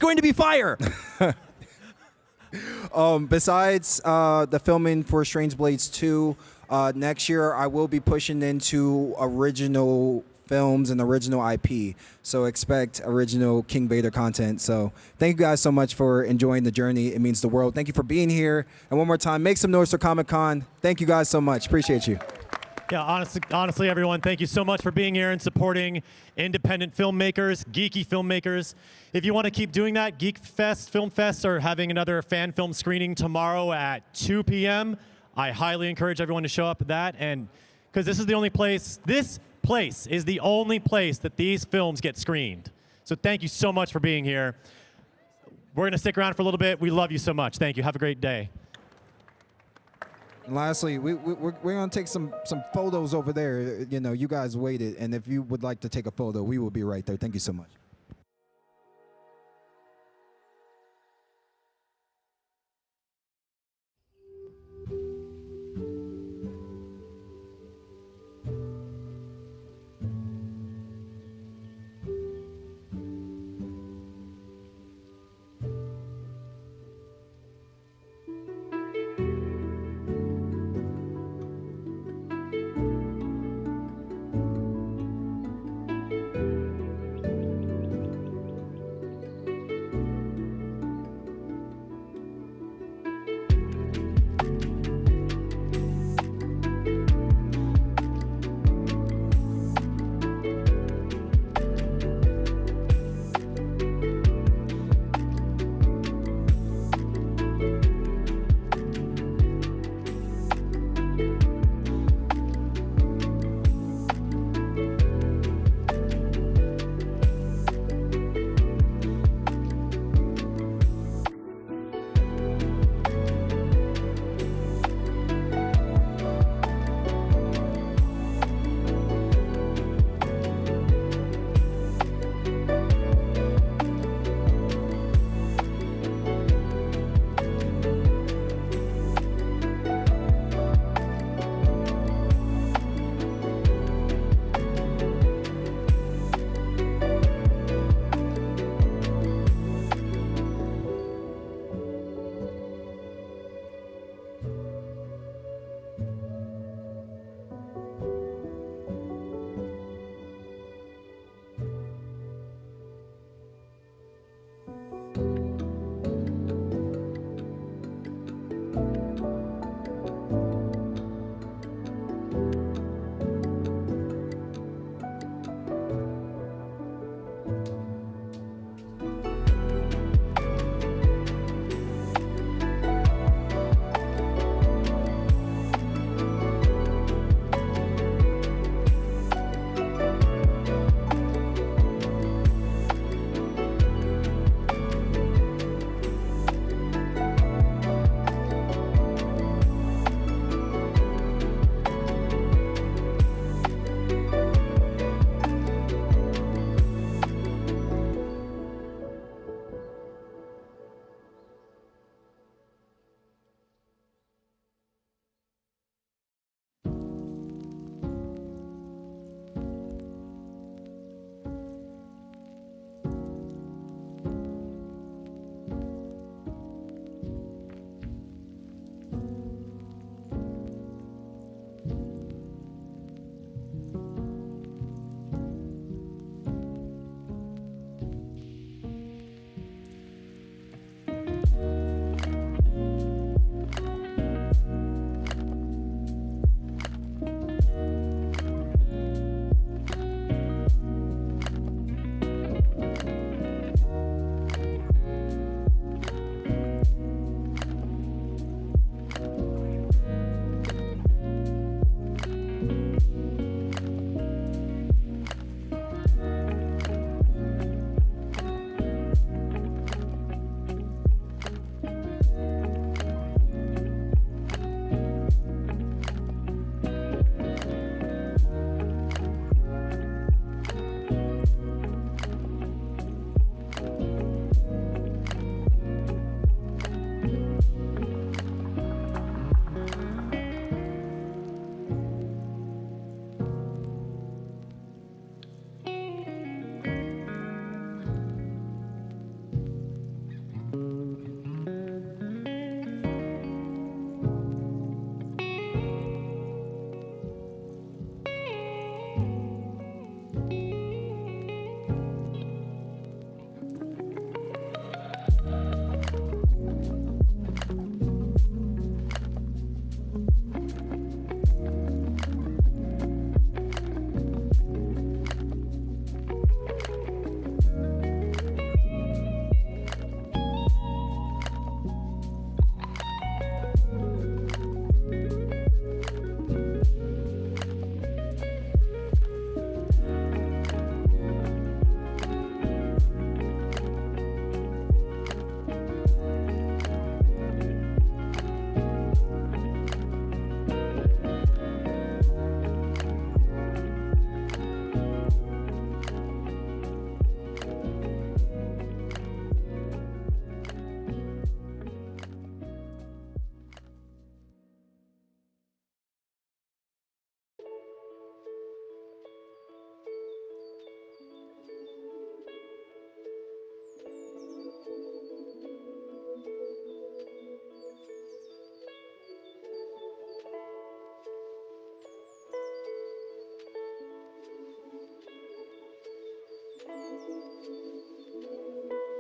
going to be fire. Besides the filming for Strange Blades 2, next year I will be pushing into original films and original IP. So expect original King Vader content. So thank you guys so much for enjoying the journey. It means the world. Thank you for being here. And one more time, make some noise for Comic-Con. Thank you guys so much. Appreciate you. Yeah, honestly, everyone, thank you so much for being here and supporting independent filmmakers, geeky filmmakers. If you want to keep doing that, Geek Fest, Film Fest are having another fan film screening tomorrow at 2 p.m. I highly encourage everyone to show up at that, and because this is the only place, this place is the only place that these films get screened. So thank you so much for being here. We're going to stick around for a little bit. We love you so much. Thank you. Have a great day. And lastly, we're going to take some photos over there. You know, you guys waited, and if you would like to take a photo, we will be right there. Thank you so much.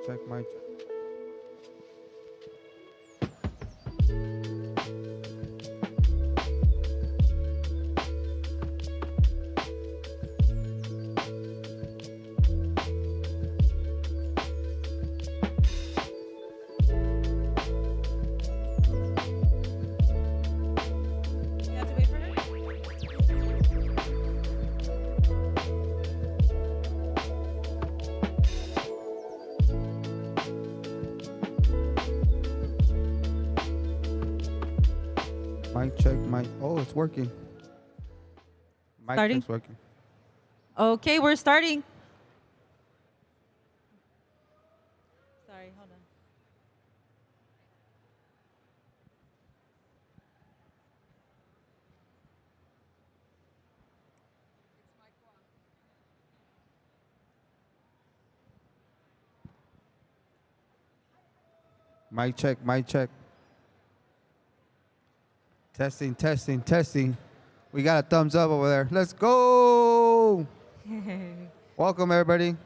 check, mic. You have to wait for her? Mic check, mic. Oh, it's working. Mic Starting? check's working. Okay, we're starting. Sorry, hold on. Mic check, mic check. Testing, testing, testing. We got a thumbs up over there. Let's go. Welcome, everybody.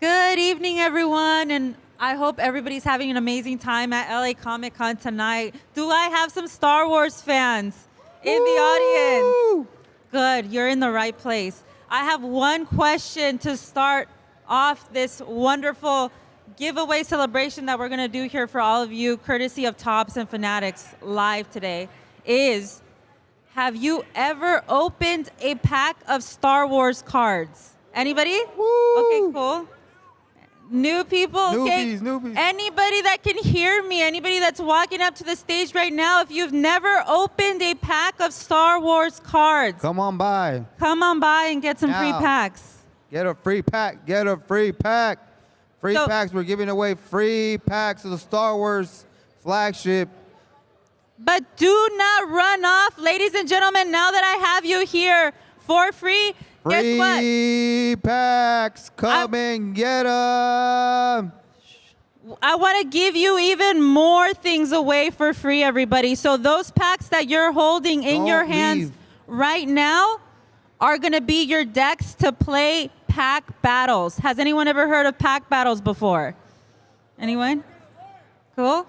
Good evening, everyone, and I hope everybody's having an amazing time at LA Comic Con tonight. Do I have some Star Wars fans in the audience? Woo! Good, you're in the right place. I have one question to start off this wonderful giveaway celebration that we're going to do here for all of you, courtesy of Tops and Fanatics live today, is have you ever opened a pack of Star Wars cards? Anybody? Woo! Okay, cool. New people? Okay. Newbies. Anybody that can hear me, anybody that's walking up to the stage right now, if you've never opened a pack of Star Wars cards, Come on by. come on by and get some free Now. packs. Get a free pack. Get a free pack. Free So- packs. We're giving away free packs of the Star Wars flagship. But do not run off, ladies and gentlemen, now that I have you here for free, guess what? Free packs. Come and get them. I want to give you even more things away for free, everybody. So those packs that you're holding in Don't your hands leave. right now are going to be your decks to play pack battles. Has anyone ever heard of pack battles before? Anyone? Cool?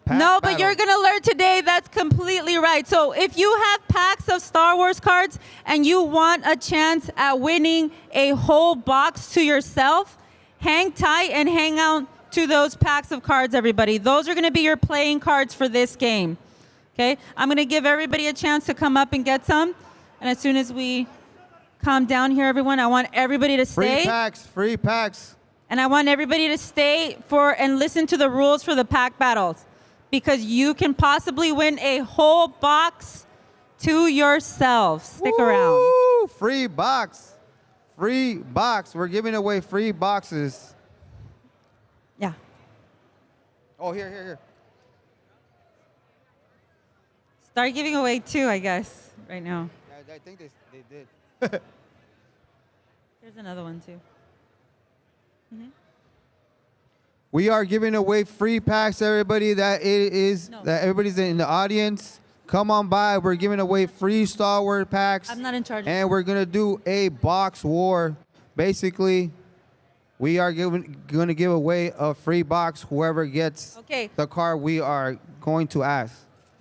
Pack No, but battle. you're going to learn today that's completely right. So if you have packs of Star Wars cards and you want a chance at winning a whole box to yourself, hang tight and hang out to those packs of cards, everybody. Those are going to be your playing cards for this game. Okay? I'm going to give everybody a chance to come up and get some. And as soon as we calm down here, everyone, I want everybody to Free stay. packs. Free packs. And I want everybody to stay for and listen to the rules for the pack battles, because you can possibly win a whole box to yourself. Stick around. Woo! Free box. Free box. We're giving away free boxes. Yeah. Oh, here. Start giving away two, I guess, right now. I think they did. Here's another one, too. We are giving away free packs, everybody. No. That everybody's in the audience. Come on by. We're giving away free Star Wars packs. I'm not in charge. And we're gonna do a box war. Basically, we are going to give away a free box. Whoever gets Okay. the card, we are going to ask.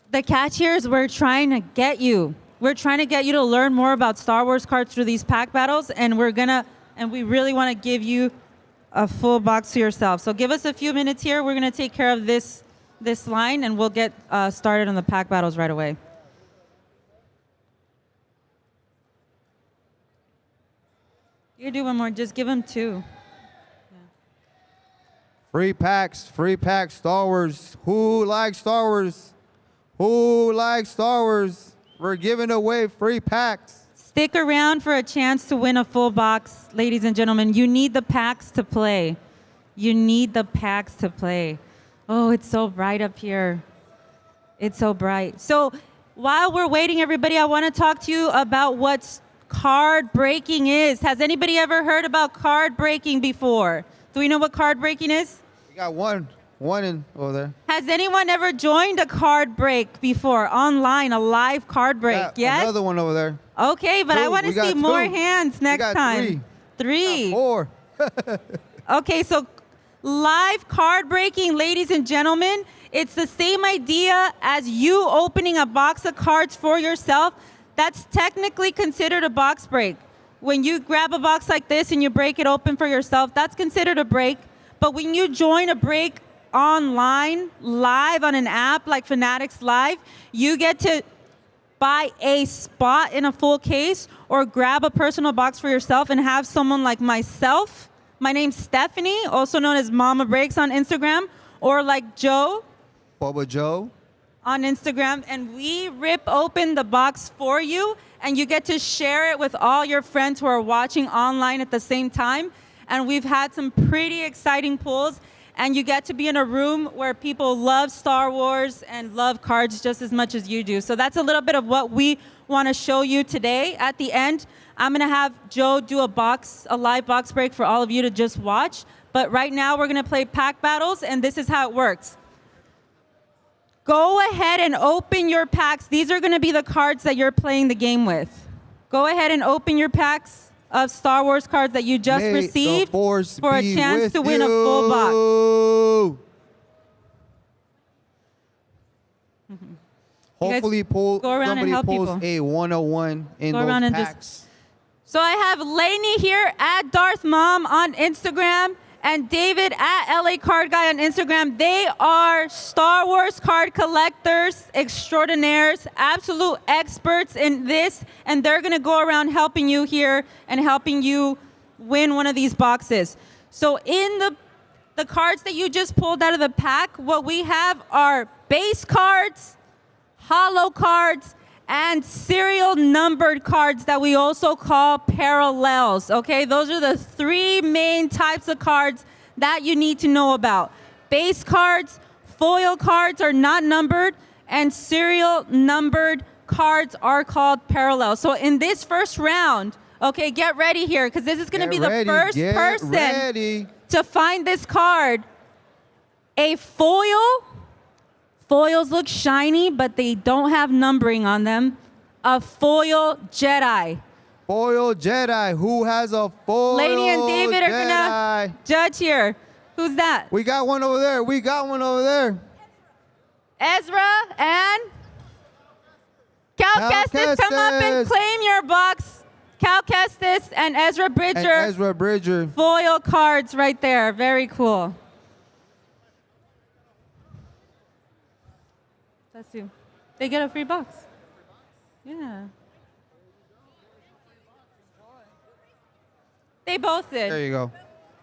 The catch here is we're trying to get you. We're trying to get you to learn more about Star Wars cards through these pack battles, and we really want to give you a full box to yourself. So give us a few minutes here. We're going to take care of this line, and we'll get started on the pack battles right away. You do one more. Just give them two. Free packs, Star Wars. Who likes Star Wars? Who likes Star Wars? We're giving away free packs. Stick around for a chance to win a full box, ladies and gentlemen. You need the packs to play. You need the packs to play. Oh, it's so bright up here. It's so bright. So while we're waiting, everybody, I want to talk to you about what card breaking is. Has anybody ever heard about card breaking before? Do we know what card breaking is? We got one in over there. Has anyone ever joined a card break before online, a live card break? Got Yes? Another one over there. Okay, but I Two. want to We got see more two. hands We next got time. Three. 4. Okay, so live card breaking, ladies and gentlemen. It's the same idea as you opening a box of cards for yourself. That's technically considered a box break. When you grab a box like this and you break it open for yourself, that's considered a break. But when you join a break online, live on an app like Fanatics Live, you get to buy a spot in a full case or grab a personal box for yourself and have someone like myself. My name's Stephanie, also known as Mama Breaks on Instagram, or like Joe Boba Joe. on Instagram, and we rip open the box for you, and you get to share it with all your friends who are watching online at the same time. And we've had some pretty exciting pulls, and you get to be in a room where people love Star Wars and love cards just as much as you do. So that's a little bit of what we want to show you today. At the end, I'm going to have Joe do a live box break for all of you to just watch. But right now, we're going to play pack battles, and this is how it works. Go ahead and open your packs. These are going to be the cards that you're playing the game with. Go ahead and open your packs of Star Wars cards that you just May the received Force for a be chance with to win a full box. you. guys Hopefully, go around and somebody help pulls people. a 101 in Go those around and packs. So I have Lainey here at Darth Mom on Instagram and David at LA Card Guy on Instagram. They are Star Wars card collectors extraordinaires, absolute experts in this, and they're going to go around helping you here and helping you win one of these boxes. So in the cards that you just pulled out of the pack, what we have are base cards, holo cards, and serial numbered cards that we also call parallels, okay? Those are the three main types of cards that you need to know about. Base cards, foil cards are not numbered, and serial numbered cards are called parallels. So in this first round, okay, get ready here, because this is going to be the first person to find this card. A foil. Foils look shiny, but they don't have numbering on them. A foil Jedi. Foil Jedi. Who has a foil Lainey and David are Jedi? gonna judge here. Who's that? We got one over there. We got one over there. Ezra and Cal Kestis. Come up and Kestis. claim your box. Cal Kestis and Ezra Bridger. And Ezra Bridger. Foil cards right there. Very cool. That's you. They get a free box. Yeah. They both did. There you go.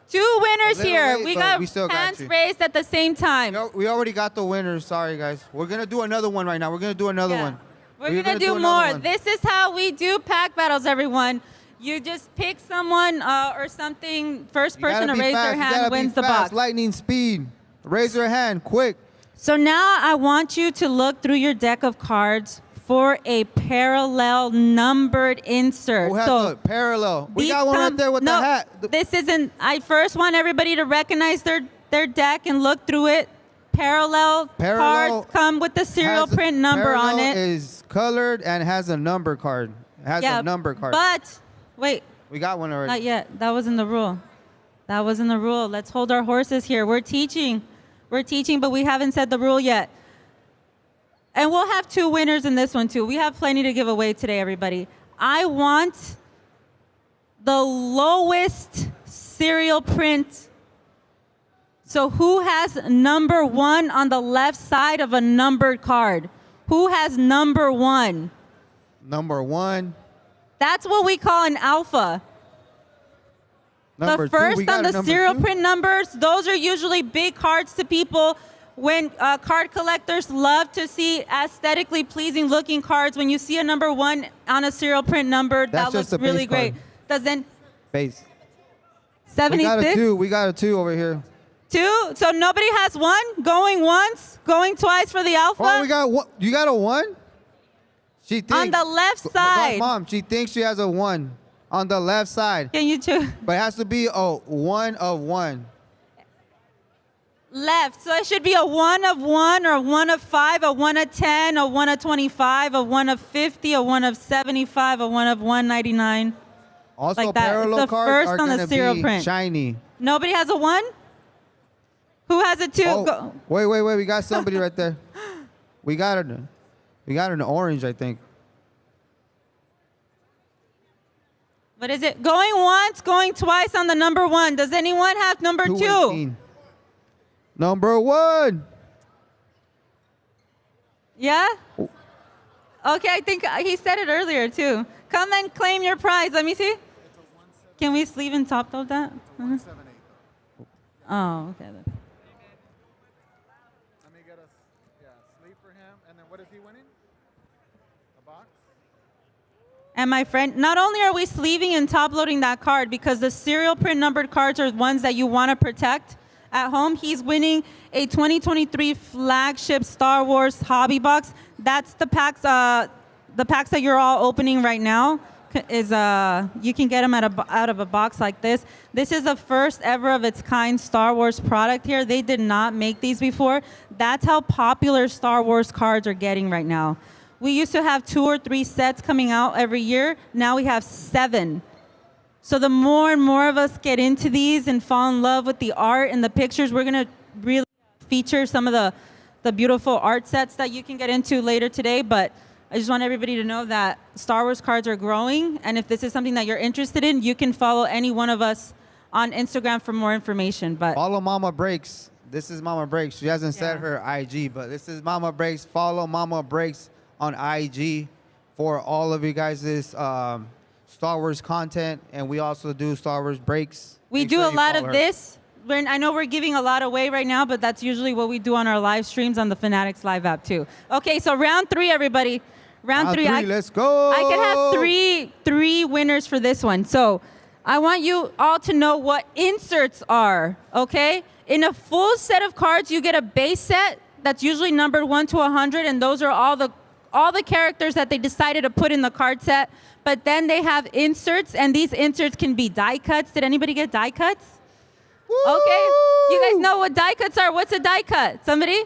Two winners A little here. late, We but got we still got hands you. raised at the same time. We already got the winners. Sorry, guys. We're going to do another one right now. We're going to do another Yeah. one. We're going to do another more. one. This is how we do pack battles, everyone. You just pick someone or something. First You gotta person to be raise fast. their You hand gotta be wins the fast. box. Lightning speed. Raise your hand, quick. So now I want you to look through your deck of cards for a parallel numbered insert. Who has so a parallel? We these got one right come- there with no, the hat. This isn't. I first want everybody to recognize their deck and look through it. Parallel Parallel cards come with the serial Has a- print number on parallel it. is colored and has a number card. It has a number card. But wait, We got one already. not yet. That wasn't the rule. That wasn't the rule. Let's hold our horses here. We're teaching, but we haven't said the rule yet. And we'll have two winners in this one too. We have plenty to give away today, everybody. I want the lowest serial print. So who has number 1 on the left side of a numbered card? Who has number 1? Number 1. That's what we call an alpha. Number The first 2. We got on a the number serial 2. print numbers, those are usually big cards to people. When card collectors love to see aesthetically pleasing looking cards, when you see a number 1 on a serial print number, That's that just looks a base really great. card. Doesn't Base. We got a 76? 2. We got a 2 over here. 2? So nobody has 1? Going once? Going twice for the alpha? Oh, we got one. You got a 1? She thinks. On the left But side. Mom, she thinks she has a 1 on the left side. Can you choose? But it has to be a 1 of 1. Left. So it should be a 1 of 1 or a 1 of 5, a 1 of 10, a 1 of 25, a 1 of 50, a 1 of 75, a 1 of 199. Also, Like that. It's parallel the cards first are on the going to serial be print. shiny. Nobody has a 1? Who has it too? Oh, Go. wait. We got somebody right there. We got it. We got an orange, I think. What is it? Going once, going twice on the number 1. Does anyone have number 2? 218. Number 1. Yeah? Okay, I think he said it earlier too. Come and claim your prize. Let me see. Can we sleeve and top load that? Mhm. Oh, okay. Let me get a sleeve for him. And then what is he winning? A box? And my friend, not only are we sleeving and top loading that card because the serial print numbered cards are ones that you want to protect at home, he's winning a 2023 flagship Star Wars hobby box. That's the packs that you're all opening right now. Is you can get them out of a box like this. This is the first ever of its kind Star Wars product here. They did not make these before. That's how popular Star Wars cards are getting right now. We used to have 2 or 3 sets coming out every year. Now we have 7. So the more and more of us get into these and fall in love with the art and the pictures, we're going to really feature some of the beautiful art sets that you can get into later today. But I just want everybody to know that Star Wars cards are growing. And if this is something that you're interested in, you can follow any one of us on Instagram for more information. But Follow Mama Breaks. This is Mama Breaks. She hasn't said her IG, but this is Mama Breaks. Follow Mama Breaks on IG for all of you guys' Star Wars content, and we also do Star Wars breaks. we Make do sure a you lot follow of her. this. I know we're giving a lot away right now, but that's usually what we do on our live streams on the Fanatics Live app too. Okay, so round 3, everybody. Round 3. Let's go. I could have three winners for this one. So I want you all to know what inserts are, okay? In a full set of cards, you get a base set that's usually numbered 1 to 100, and those are all the characters that they decided to put in the card set. But then they have inserts, and these inserts can be die cuts. Did anybody get die cuts? Woo! Okay. You guys know what die cuts are? What's a die cut? Somebody?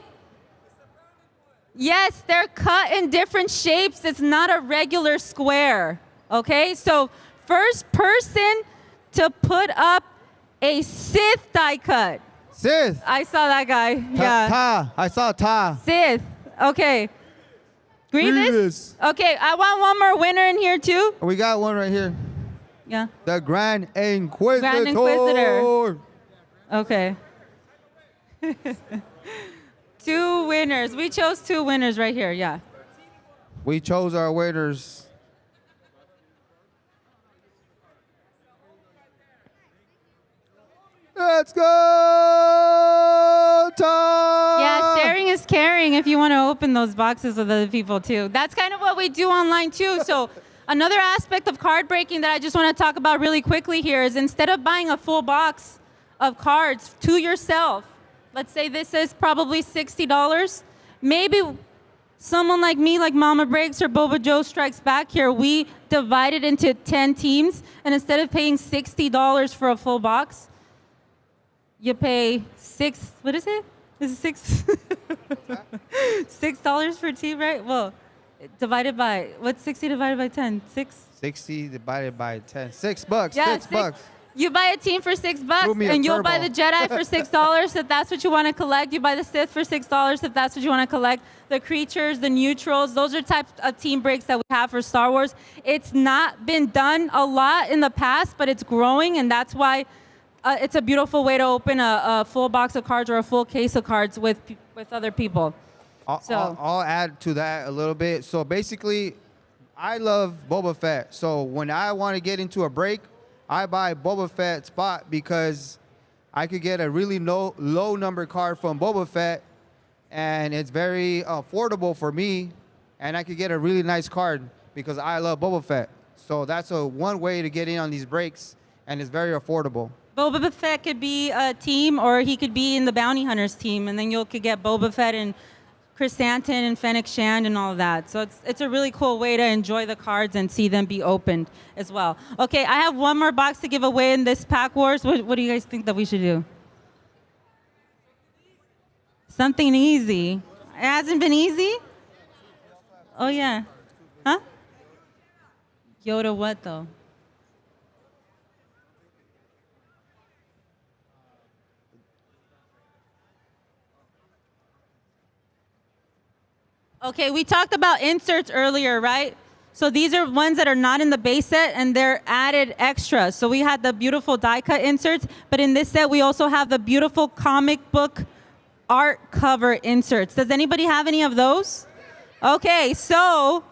Yes, they're cut in different shapes. It's not a regular square. Okay? So, first person to put up a Sith die cut. Sith. I saw that guy. Yeah. Ta. I saw Ta. Sith. Okay. Grievous? Grievous. Okay, I want one more winner in here too. We got one right here. Yeah. The Grand Inquisitor. Grand Inquisitor. Okay. 2 winners. We chose 2 winners right here. Yeah. We chose our winners. Let's go, Tom! Yeah, sharing is caring if you want to open those boxes with other people too. That's kind of what we do online too. So another aspect of card breaking that I just want to talk about really quickly here is instead of buying a full box of cards to yourself, let's say this is probably $60, maybe someone like me, like Mama Breaks or Boba Joe Strikes Back here, we divide it into 10 teams, and instead of paying $60 for a full box, you pay what is it? Is it $6 per team, right? Well, divided by, what's 60 divided by 10? 6? 60 divided by 10. $6. Yeah, $6. You buy a team for $6, Threw me a and you'll buy curveball. the Jedi for $6 if that's what you want to collect. You buy the Sith for $6 if that's what you want to collect. The creatures, the neutrals, those are types of team breaks that we have for Star Wars. It's not been done a lot in the past, but it's growing, and that's why it's a beautiful way to open a full box of cards or a full case of cards with other people. I'll add to that a little bit. So basically, I love Boba Fett. So when I want to get into a break, I buy Boba Fett spot because I could get a really low number card from Boba Fett, and it's very affordable for me, and I could get a really nice card because I love Boba Fett. So that's one way to get in on these breaks, and it's very affordable. Boba Fett could be a team, or he could be in the Bounty Hunters team, and then you could get Boba Fett and Chris Stanton and Fennec Shand and all of that. So it's a really cool way to enjoy the cards and see them be opened as well. Okay, I have one more box to give away in this Pack Wars. What do you guys think that we should do? Something easy. It hasn't been easy? Oh, yeah. Huh? Yoda what, though? Okay, we talked about inserts earlier, right? So these are ones that are not in the base set and they're added extras. So we had the beautiful die cut inserts, but in this set we also have the beautiful comic book art cover inserts. Does anybody have any of those? Okay, so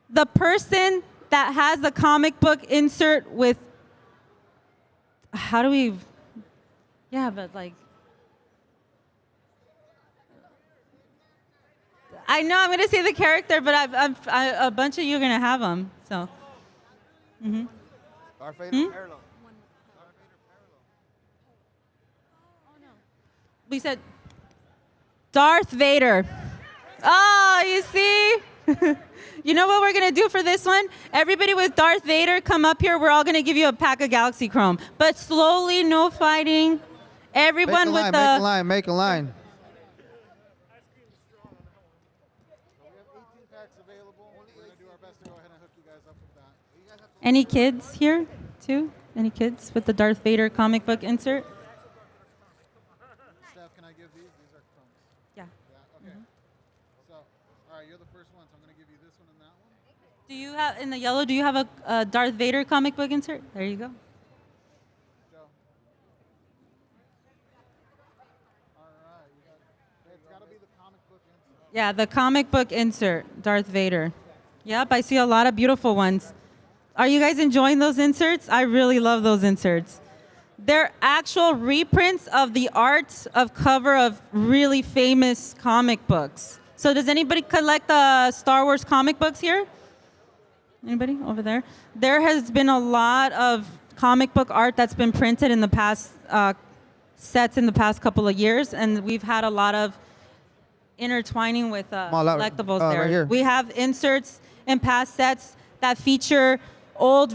the person that has the comic book insert with, how do we, yeah, but like, I know I'm gonna say the character, but a bunch of you are gonna have them. So, Darth Vader parallel. we said Darth Vader. Oh, you see? You know what we're gonna do for this one? Everybody with Darth Vader, come up here. We're all gonna give you a pack of Galaxy Chrome, but slowly, no fighting. Everyone with Make a the line, make a line. We have 18 packs available. We're going to do our best to go ahead and hook you guys up with that. Any kids here too? Any kids with the Darth Vader comic book insert? Steph, can I give these? These are crumbs. Yeah. Yeah, okay. So, all right, you're the first one, so I'm going to give you this one and that one. Do you have in the yellow? Do you have a Darth Vader comic book insert? There you go. Joe. All right. It's got to be the comic book insert. Yeah, the comic book insert, Darth Vader. Yep, I see a lot of beautiful ones. Are you guys enjoying those inserts? I really love those inserts. They're actual reprints of the art of cover of really famous comic books. So does anybody collect the Star Wars comic books here? Anybody over there? There has been a lot of comic book art that's been printed in the past sets in the past couple of years, and we've had a lot of intertwining with collectibles there. Right here. We have inserts in past sets that feature old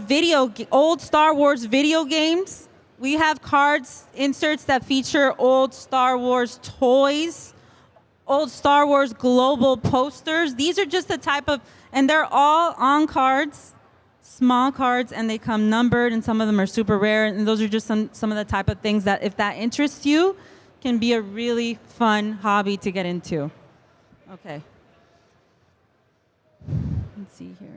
Star Wars video games. We have cards, inserts that feature old Star Wars toys, old Star Wars global posters. These are just the type of, and they're all on cards, small cards, and they come numbered, and some of them are super rare. And those are just some of the type of things that, if that interests you, can be a really fun hobby to get into. Okay. Let's see here.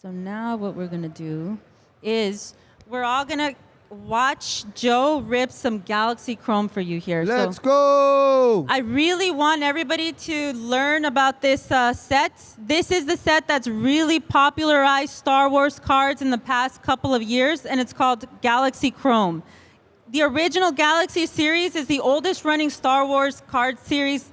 So now what we're gonna do is we're all gonna watch Joe rip some Galaxy Chrome for you here. Let's So go. I really want everybody to learn about this set. This is the set that's really popularized Star Wars cards in the past couple of years, and it's called Galaxy Chrome. The original Galaxy series is the oldest running Star Wars card series.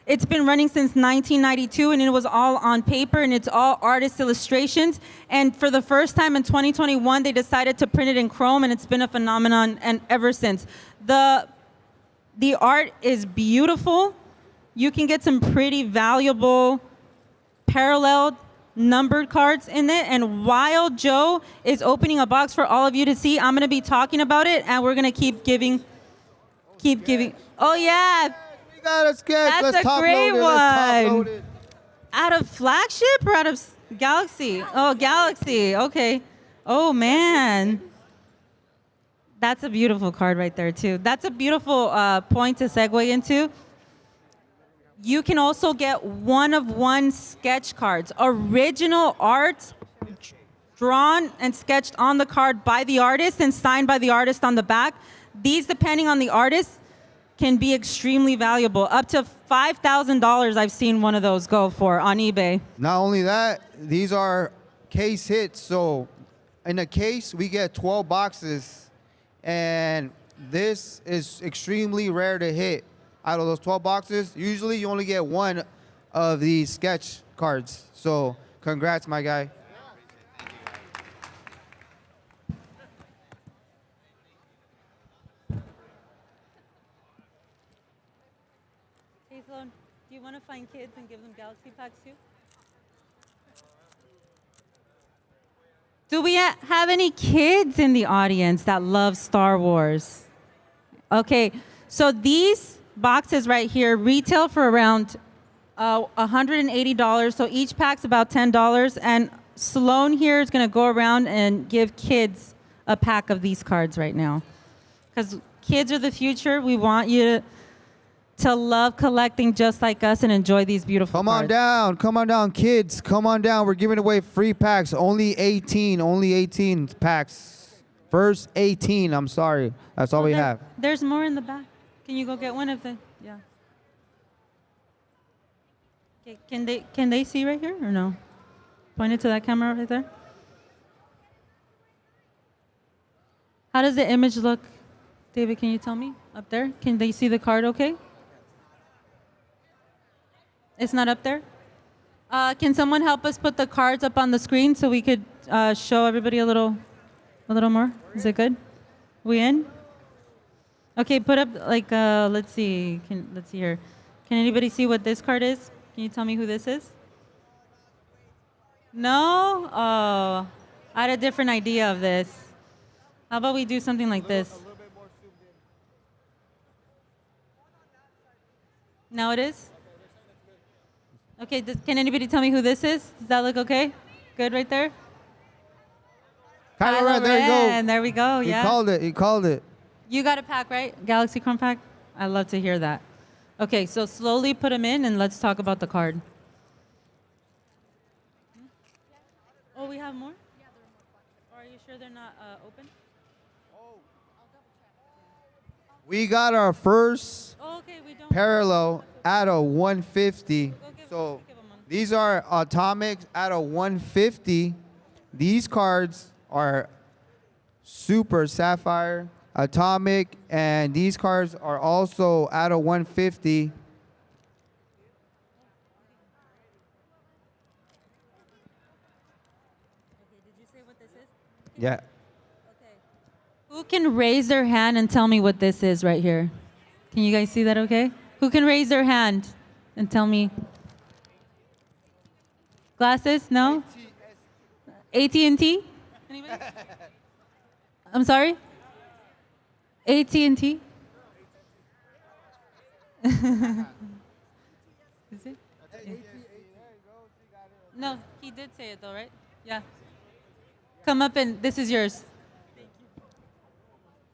It's been running since 1992, and it was all on paper, and it's all artist illustrations. And for the first time in 2021, they decided to print it in Chrome, and it's been a phenomenon and ever since. The art is beautiful. You can get some pretty valuable paralleled numbered cards in it. And while Joe is opening a box for all of you to see, I'm going to be talking about it, and we're going to keep giving. Oh, yeah. We got a sketch. That's Let's a top great load it. Let's top one. load it. Out of flagship or out of Galaxy? Oh, Galaxy. Okay. Oh, man. That's a beautiful card right there, too. That's a beautiful point to segue into. You can also get one-of-one sketch cards. Original art drawn and sketched on the card by the artist and signed by the artist on the back. These, depending on the artist, can be extremely valuable. Up to $5,000 I've seen one of those go for on eBay. Not only that, these are case hits. So in a case, we get 12 boxes. And this is extremely rare to hit. Out of those 12 boxes, usually you only get one of these sketch cards. So congrats, my guy. Hey, Sloan, do you want to find kids and give them Galaxy packs too? Do we have any kids in the audience that love Star Wars? Okay, so these boxes right here retail for around $180. So each pack's about $10. And Sloan here is going to go around and give kids a pack of these cards right now. Because kids are the future. We want you to to love collecting just like us and enjoy these beautiful cards. Come on down, kids. Come on down. We're giving away free packs. Only 18 packs. First 18. I'm sorry. That's all we have. There's more in the back. Can you go get one of the? Yeah. Okay, can they see right here or no? Point it to that camera right there. How does the image look? David, can you tell me up there? Can they see the card okay? It's not up there? Can someone help us put the cards up on the screen so we could show everybody a little more? Is it good? We in? Okay, put up like let's see. Let's see here. Can anybody see what this card is? Can you tell me who this is? No? Oh, I had a different idea of this. How about we do something like this? Now it is? Okay, can anybody tell me who this is? Does that look okay? Good right there? Kylo Ren, there you Ren, go. there we go, He yeah. called it. You got a pack, right? Galaxy Chrome pack? I love to hear that. Okay, so slowly put them in and let's talk about the card. Oh, we have more? Yeah, there are more. Are you sure they're not open? We got our first Oh, okay, we don't. parallel out of 150. So give 'em one. these are atomics out of 150. These cards are super sapphire, atomic, and these cards are also out of 150. Did you say what this is? Yeah. Who can raise their hand and tell me what this is right here? Can you guys see that okay? Who can raise their hand and tell me? Glasses? No? AT&T? Anybody? I'm sorry? AT&T? Is it? No, he did say it though, right? Yeah. Come up and this is yours.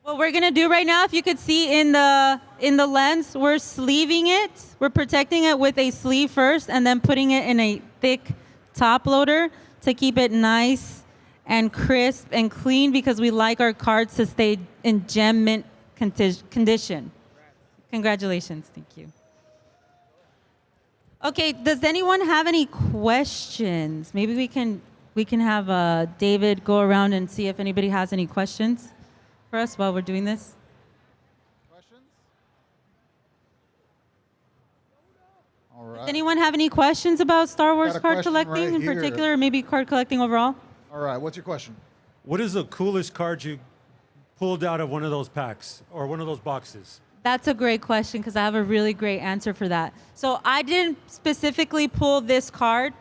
What we're gonna do right now, if you could see in the lens, we're sleeving it. We're protecting it with a sleeve first, and then putting it in a thick top loader to keep it nice and crisp and clean because we like our cards to stay in gem mint condition. Congratulations, thank you. Okay, does anyone have any questions? Maybe we can have David go around and see if anybody has any questions for us while we're doing this. Questions? All right. Does anyone have any questions about Star Wars Got a card question collecting right in here. particular, or maybe card collecting overall? All right. What's your question? What is the coolest card you pulled out of one of those packs or one of those boxes? That's a great question because I have a really great answer for that. So I didn't specifically pull this card,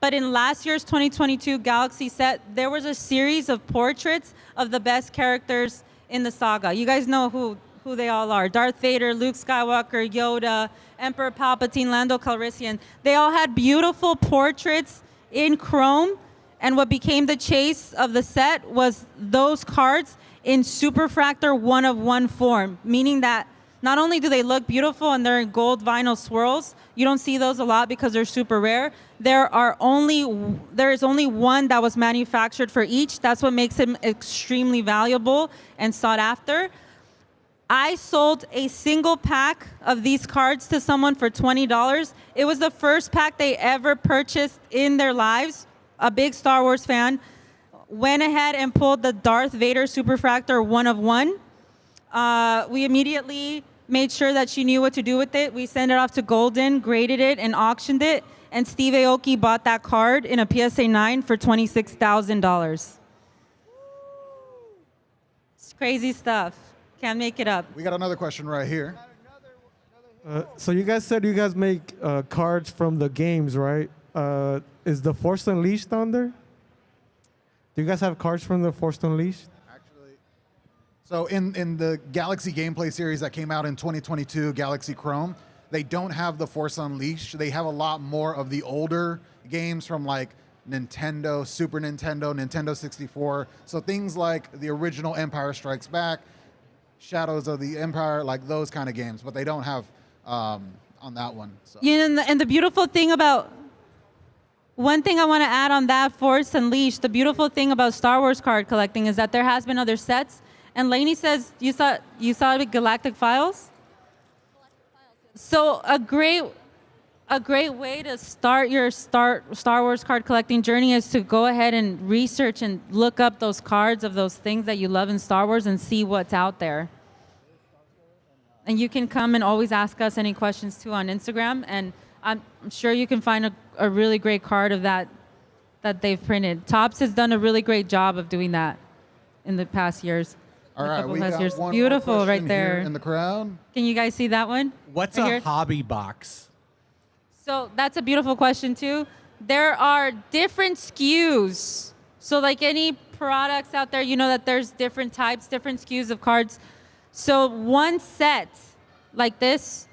but in last year's 2022 Galaxy set, there was a series of portraits of the best characters in the saga. You guys know who they all are. Darth Vader, Luke Skywalker, Yoda, Emperor Palpatine, Lando Calrissian. They all had beautiful portraits in chrome, and what became the chase of the set was those cards in superfractor 1-of-1 form, meaning that not only do they look beautiful and they're in gold vinyl swirls, you don't see those a lot because they're super rare. There is only one that was manufactured for each. That's what makes them extremely valuable and sought after. I sold a single pack of these cards to someone for $20. It was the first pack they ever purchased in their lives. A big Star Wars fan went ahead and pulled the Darth Vader Superfractor 1-of-1. We immediately made sure that she knew what to do with it. We sent it off to Golden, graded it, and auctioned it. And Steve Aoki bought that card in a PSA 9 for $26,000. It's crazy stuff. Can't make it up. We got another question right here. So you guys said you guys make cards from the games, right? Is the Force Unleashed on there? Do you guys have cards from the Force Unleashed? Actually, so in the Galaxy gameplay series that came out in 2022, Galaxy Chrome, they don't have the Force Unleashed. They have a lot more of the older games from like Nintendo, Super Nintendo, Nintendo 64. So things like the original Empire Strikes Back, Shadows of the Empire, like those kind of games. But they don't have on that one. So. You know, and the beautiful thing about one thing I want to add on that Force Unleashed, the beautiful thing about Star Wars card collecting is that there has been other sets. And Lainey says you saw the Galactic Files. So a great way to start your Star Wars card collecting journey is to go ahead and research and look up those cards of those things that you love in Star Wars and see what's out there. And you can come and always ask us any questions too on Instagram, and I'm sure you can find a really great card of that they've printed. Topps has done a really great job of doing that in the past years. All right, we got one more Beautiful question right there. here in the crowd. Can you guys see that one? What's Right a here? hobby box? So that's a beautiful question too. There are different SKUs. So like any products out there, you know that there's different types, different SKUs of cards. So one set like this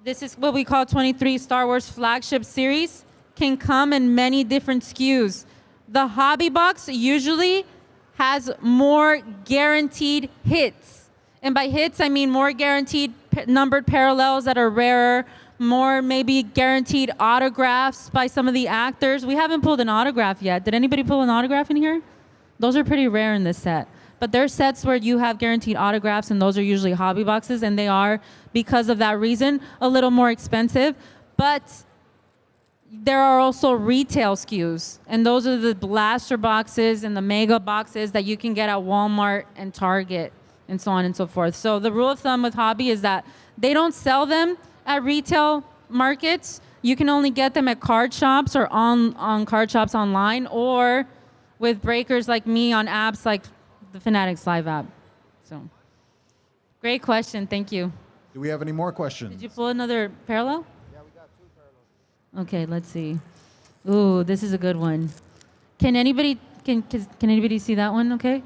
is what we call 23 Star Wars flagship series, can come in many different SKUs. The hobby box usually has more guaranteed hits. And by hits, I mean more guaranteed numbered parallels that are rarer, more maybe guaranteed autographs by some of the actors. We haven't pulled an autograph yet. Did anybody pull an autograph in here? Those are pretty rare in this set. But there's sets where you have guaranteed autographs, and those are usually hobby boxes, and they are, because of that reason, a little more expensive. But there are also retail SKUs, and those are the blaster boxes and the mega boxes that you can get at Walmart and Target and so on and so forth. So the rule of thumb with hobby is that they don't sell them at retail markets. You can only get them at card shops or on card shops online, or with breakers like me on apps like the Fanatics Live app. So great question. Thank you. Do we have any more questions? Did you pull another parallel? Okay, let's see. Ooh, this is a good one. Can anybody see that one? Okay.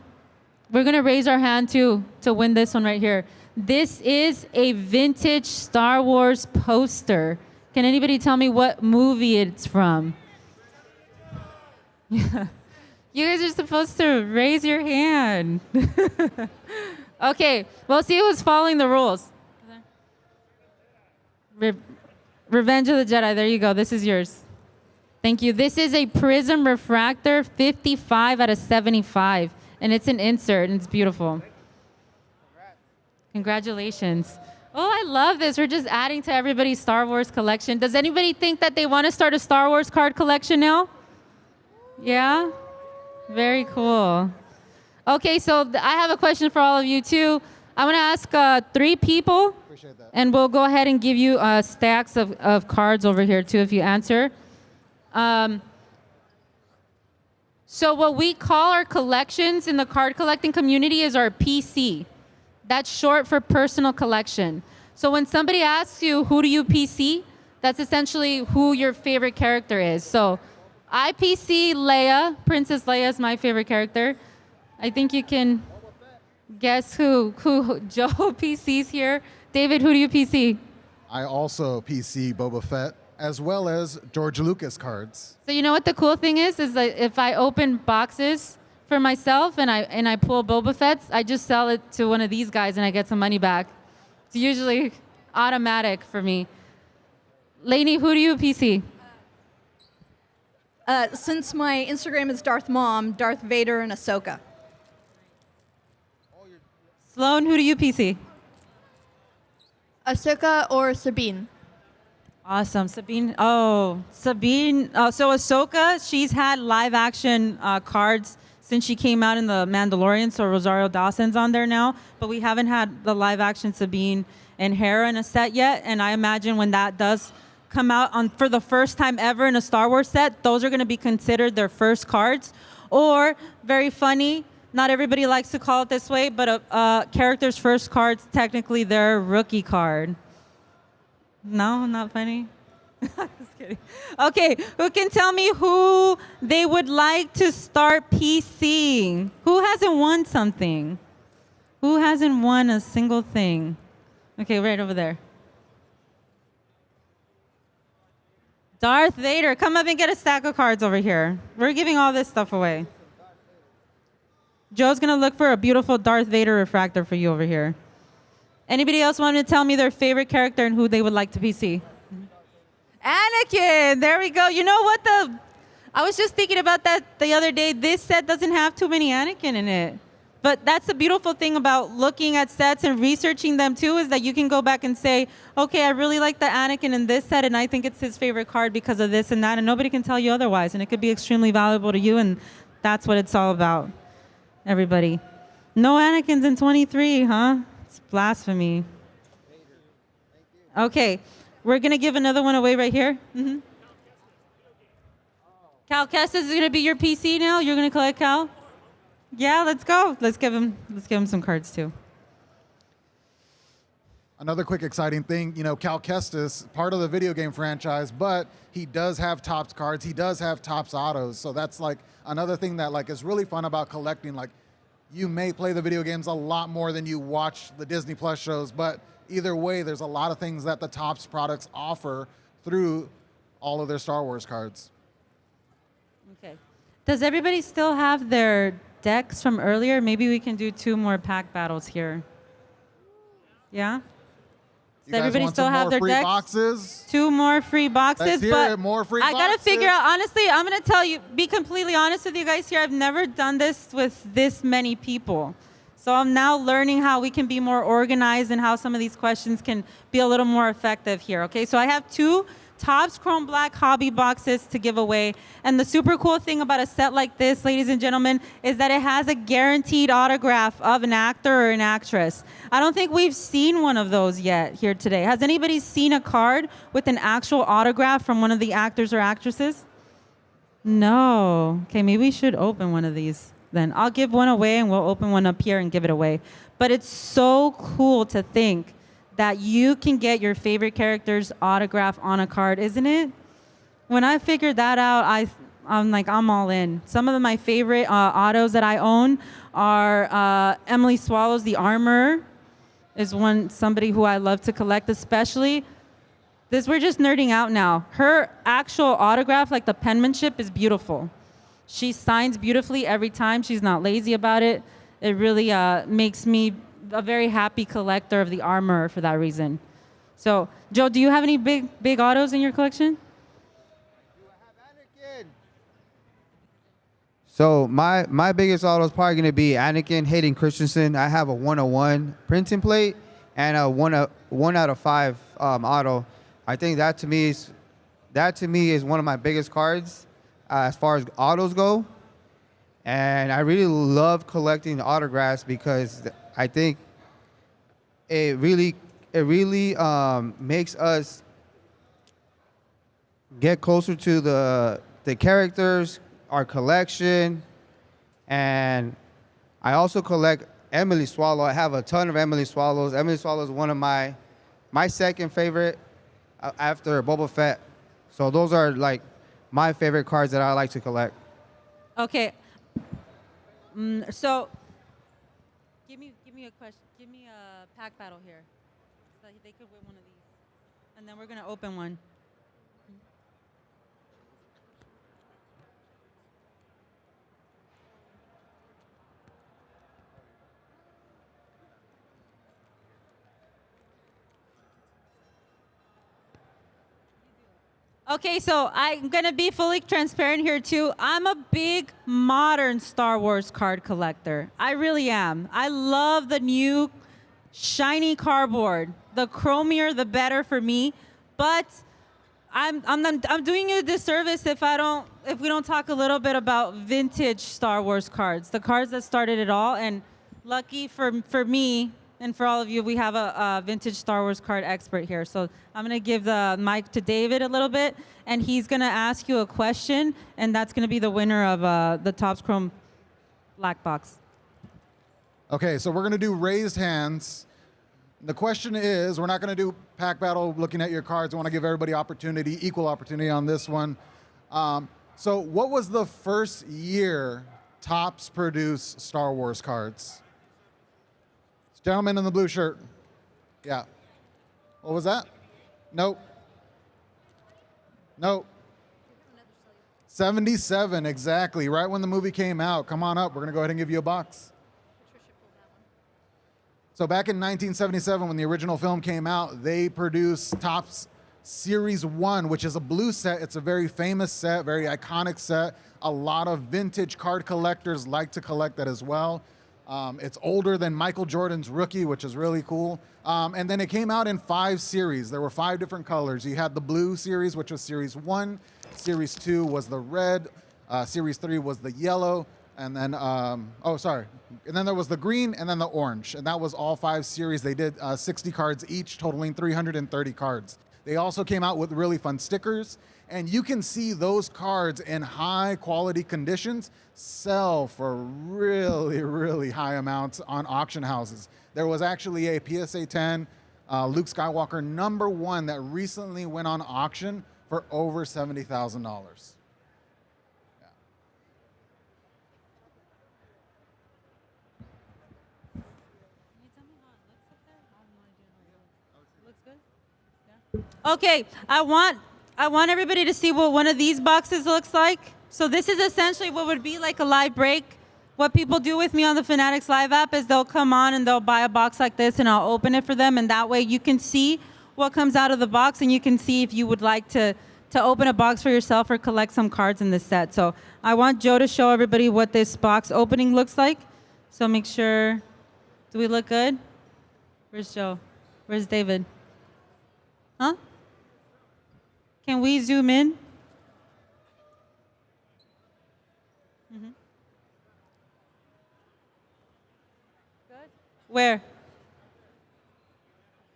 We're gonna raise our hand too to win this one right here. This is a vintage Star Wars poster. Can anybody tell me what movie it's from? Yeah. You guys are supposed to raise your hand. Okay, we'll see who's following the rules. Revenge of the Jedi. There you go. This is yours. Thank you. This is a Prism Refractor 55 out of 75. And it's an insert, and it's beautiful. Congratulations. Oh, I love this. We're just adding to everybody's Star Wars collection. Does anybody think that they want to start a Star Wars card collection now? Yeah? Very cool. Okay, so I have a question for all of you, too. I want to ask 3 people. Appreciate that. And we'll go ahead and give you stacks of cards over here, too, if you answer. So what we call our collections in the card collecting community is our PC. That's short for personal collection. So when somebody asks you, who do you PC? That's essentially who your favorite character is. So I PC Leia. Princess Leia is my favorite character. I think you can guess who Joe PC's here. David, who do you PC? I also PC Boba Fett, as well as George Lucas cards. So you know what the cool thing is that if I open boxes for myself and I pull Boba Fett's, I just sell it to one of these guys and I get some money back. It's usually automatic for me. Lainey, who do you PC? Since my Instagram is Darth Mom, Darth Vader and Ahsoka. Sloan, who do you PC? Ahsoka or Sabine. Awesome. Sabine. Oh, Sabine. So Ahsoka, she's had live action cards since she came out in The Mandalorian. So Rosario Dawson's on there now. But we haven't had the live action Sabine and Hera in a set yet. And I imagine when that does come out for the first time ever in a Star Wars set, those are going to be considered their first cards. Or, very funny, not everybody likes to call it this way, but a character's first card's technically their rookie card. No, not funny? Just kidding. Okay, who can tell me who they would like to start PCing? Who hasn't won something? Who hasn't won a single thing? Okay, right over there. Darth Vader, come up and get a stack of cards over here. We're giving all this stuff away. Joe's gonna look for a beautiful Darth Vader refractor for you over here. Anybody else want to tell me their favorite character and who they would like to PC? Anakin. There we go. You know what? I was just thinking about that the other day. This set doesn't have too many Anakin in it. But that's the beautiful thing about looking at sets and researching them too, is that you can go back and say, okay, I really like the Anakin in this set, and I think it's his favorite card because of this and that, and nobody can tell you otherwise, and it could be extremely valuable to you, and that's what it's all about, everybody. No Anakins in 23, huh? It's blasphemy. Okay, we're going to give another one away right here. Cal Kestis is going to be your PC now. You're going to collect Cal? Yeah, let's go. Let's give him some cards too. Another quick exciting thing, you know, Cal Kestis, part of the video game franchise, but he does have Topps cards. He does have Topps autos. So that's like another thing that like is really fun about collecting. Like, you may play the video games a lot more than you watch the Disney Plus shows, but either way, there's a lot of things that the Topps products offer through all of their Star Wars cards. Okay. Does everybody still have their decks from earlier? Maybe we can do 2 more pack battles here. Yeah? You Does guys everybody want still some have more their free decks? boxes? 2 more free boxes. Let's hear but it, more free I gotta boxes. figure out, honestly, I'm gonna tell you, be completely honest with you guys here. I've never done this with this many people. So I'm now learning how we can be more organized and how some of these questions can be a little more effective here. Okay, so I have 2 Topps Chrome Black hobby boxes to give away. And the super cool thing about a set like this, ladies and gentlemen, is that it has a guaranteed autograph of an actor or an actress. I don't think we've seen one of those yet here today. Has anybody seen a card with an actual autograph from one of the actors or actresses? No. Okay, maybe we should open one of these then. I'll give one away and we'll open one up here and give it away. But it's so cool to think that you can get your favorite character's autograph on a card, isn't it? When I figured that out, I'm like, I'm all in. Some of my favorite autos that I own are Emily Swallows, the Armorer, is somebody who I love to collect, especially. We're just nerding out now. Her actual autograph, like the penmanship, is beautiful. She signs beautifully every time. She's not lazy about it. It really makes me a very happy collector of the Armorer for that reason. So, Joe, do you have any big autos in your collection? So my biggest auto is probably gonna be Anakin Hayden Christensen. I have a 101 printing plate and a 1 out of 5 auto. I think that to me is one of my biggest cards as far as autos go. And I really love collecting autographs because I think it really makes us get closer to the characters, our collection, and I also collect Emily Swallow. I have a ton of Emily Swallows. Emily Swallow is one of my second favorite after Boba Fett. So those are like my favorite cards that I like to collect. Okay. So, give me a question. Give me a pack battle here, so that they could win one of these, and then we're gonna open one. Okay, so I'm gonna be fully transparent here too. I'm a big modern Star Wars card collector. I really am. I love the new shiny cardboard. The chromier, the better for me. But I'm doing you a disservice if we don't talk a little bit about vintage Star Wars cards, the cards that started it all. And lucky for me, and for all of you, we have a vintage Star Wars card expert here. So I'm going to give the mic to David a little bit, and he's going to ask you a question, and that's going to be the winner of the Topps Chrome Black Box. Okay, so we're going to do raised hands. The question is, we're not going to do pack battle looking at your cards. I want to give everybody equal opportunity on this one. So what was the first year Topps produced Star Wars cards? Gentleman in the blue shirt. Yeah. What was that? Nope. Nope. 77, exactly. Right when the movie came out. Come on up. We're going to go ahead and give you a box. So back in 1977, when the original film came out, they produced Topps Series 1, which is a blue set. It's a very famous set, very iconic set. A lot of vintage card collectors like to collect that as well. It's older than Michael Jordan's rookie, which is really cool. And then it came out in 5 series. There were 5 different colors. You had the blue series, which was Series 1. Series 2 was the red. Series 3 was the yellow. And then, and then there was the green and then the orange. And that was all 5 series. They did 60 cards each, totaling 330 cards. They also came out with really fun stickers. And you can see those cards in high quality conditions sell for really, really high amounts on auction houses. There was actually a PSA 10 Luke Skywalker #1 that recently went on auction for over $70,000. Okay, I want everybody to see what one of these boxes looks like. So this is essentially what would be like a live break. What people do with me on the Fanatics Live app is they'll come on and they'll buy a box like this and I'll open it for them, and that way you can see what comes out of the box and you can see if you would like to open a box for yourself or collect some cards in this set. So I want Joe to show everybody what this box opening looks like. So make sure, do we look good? Where's Joe? Where's David? Huh? Can we zoom in? Mm-hmm. Good. Where?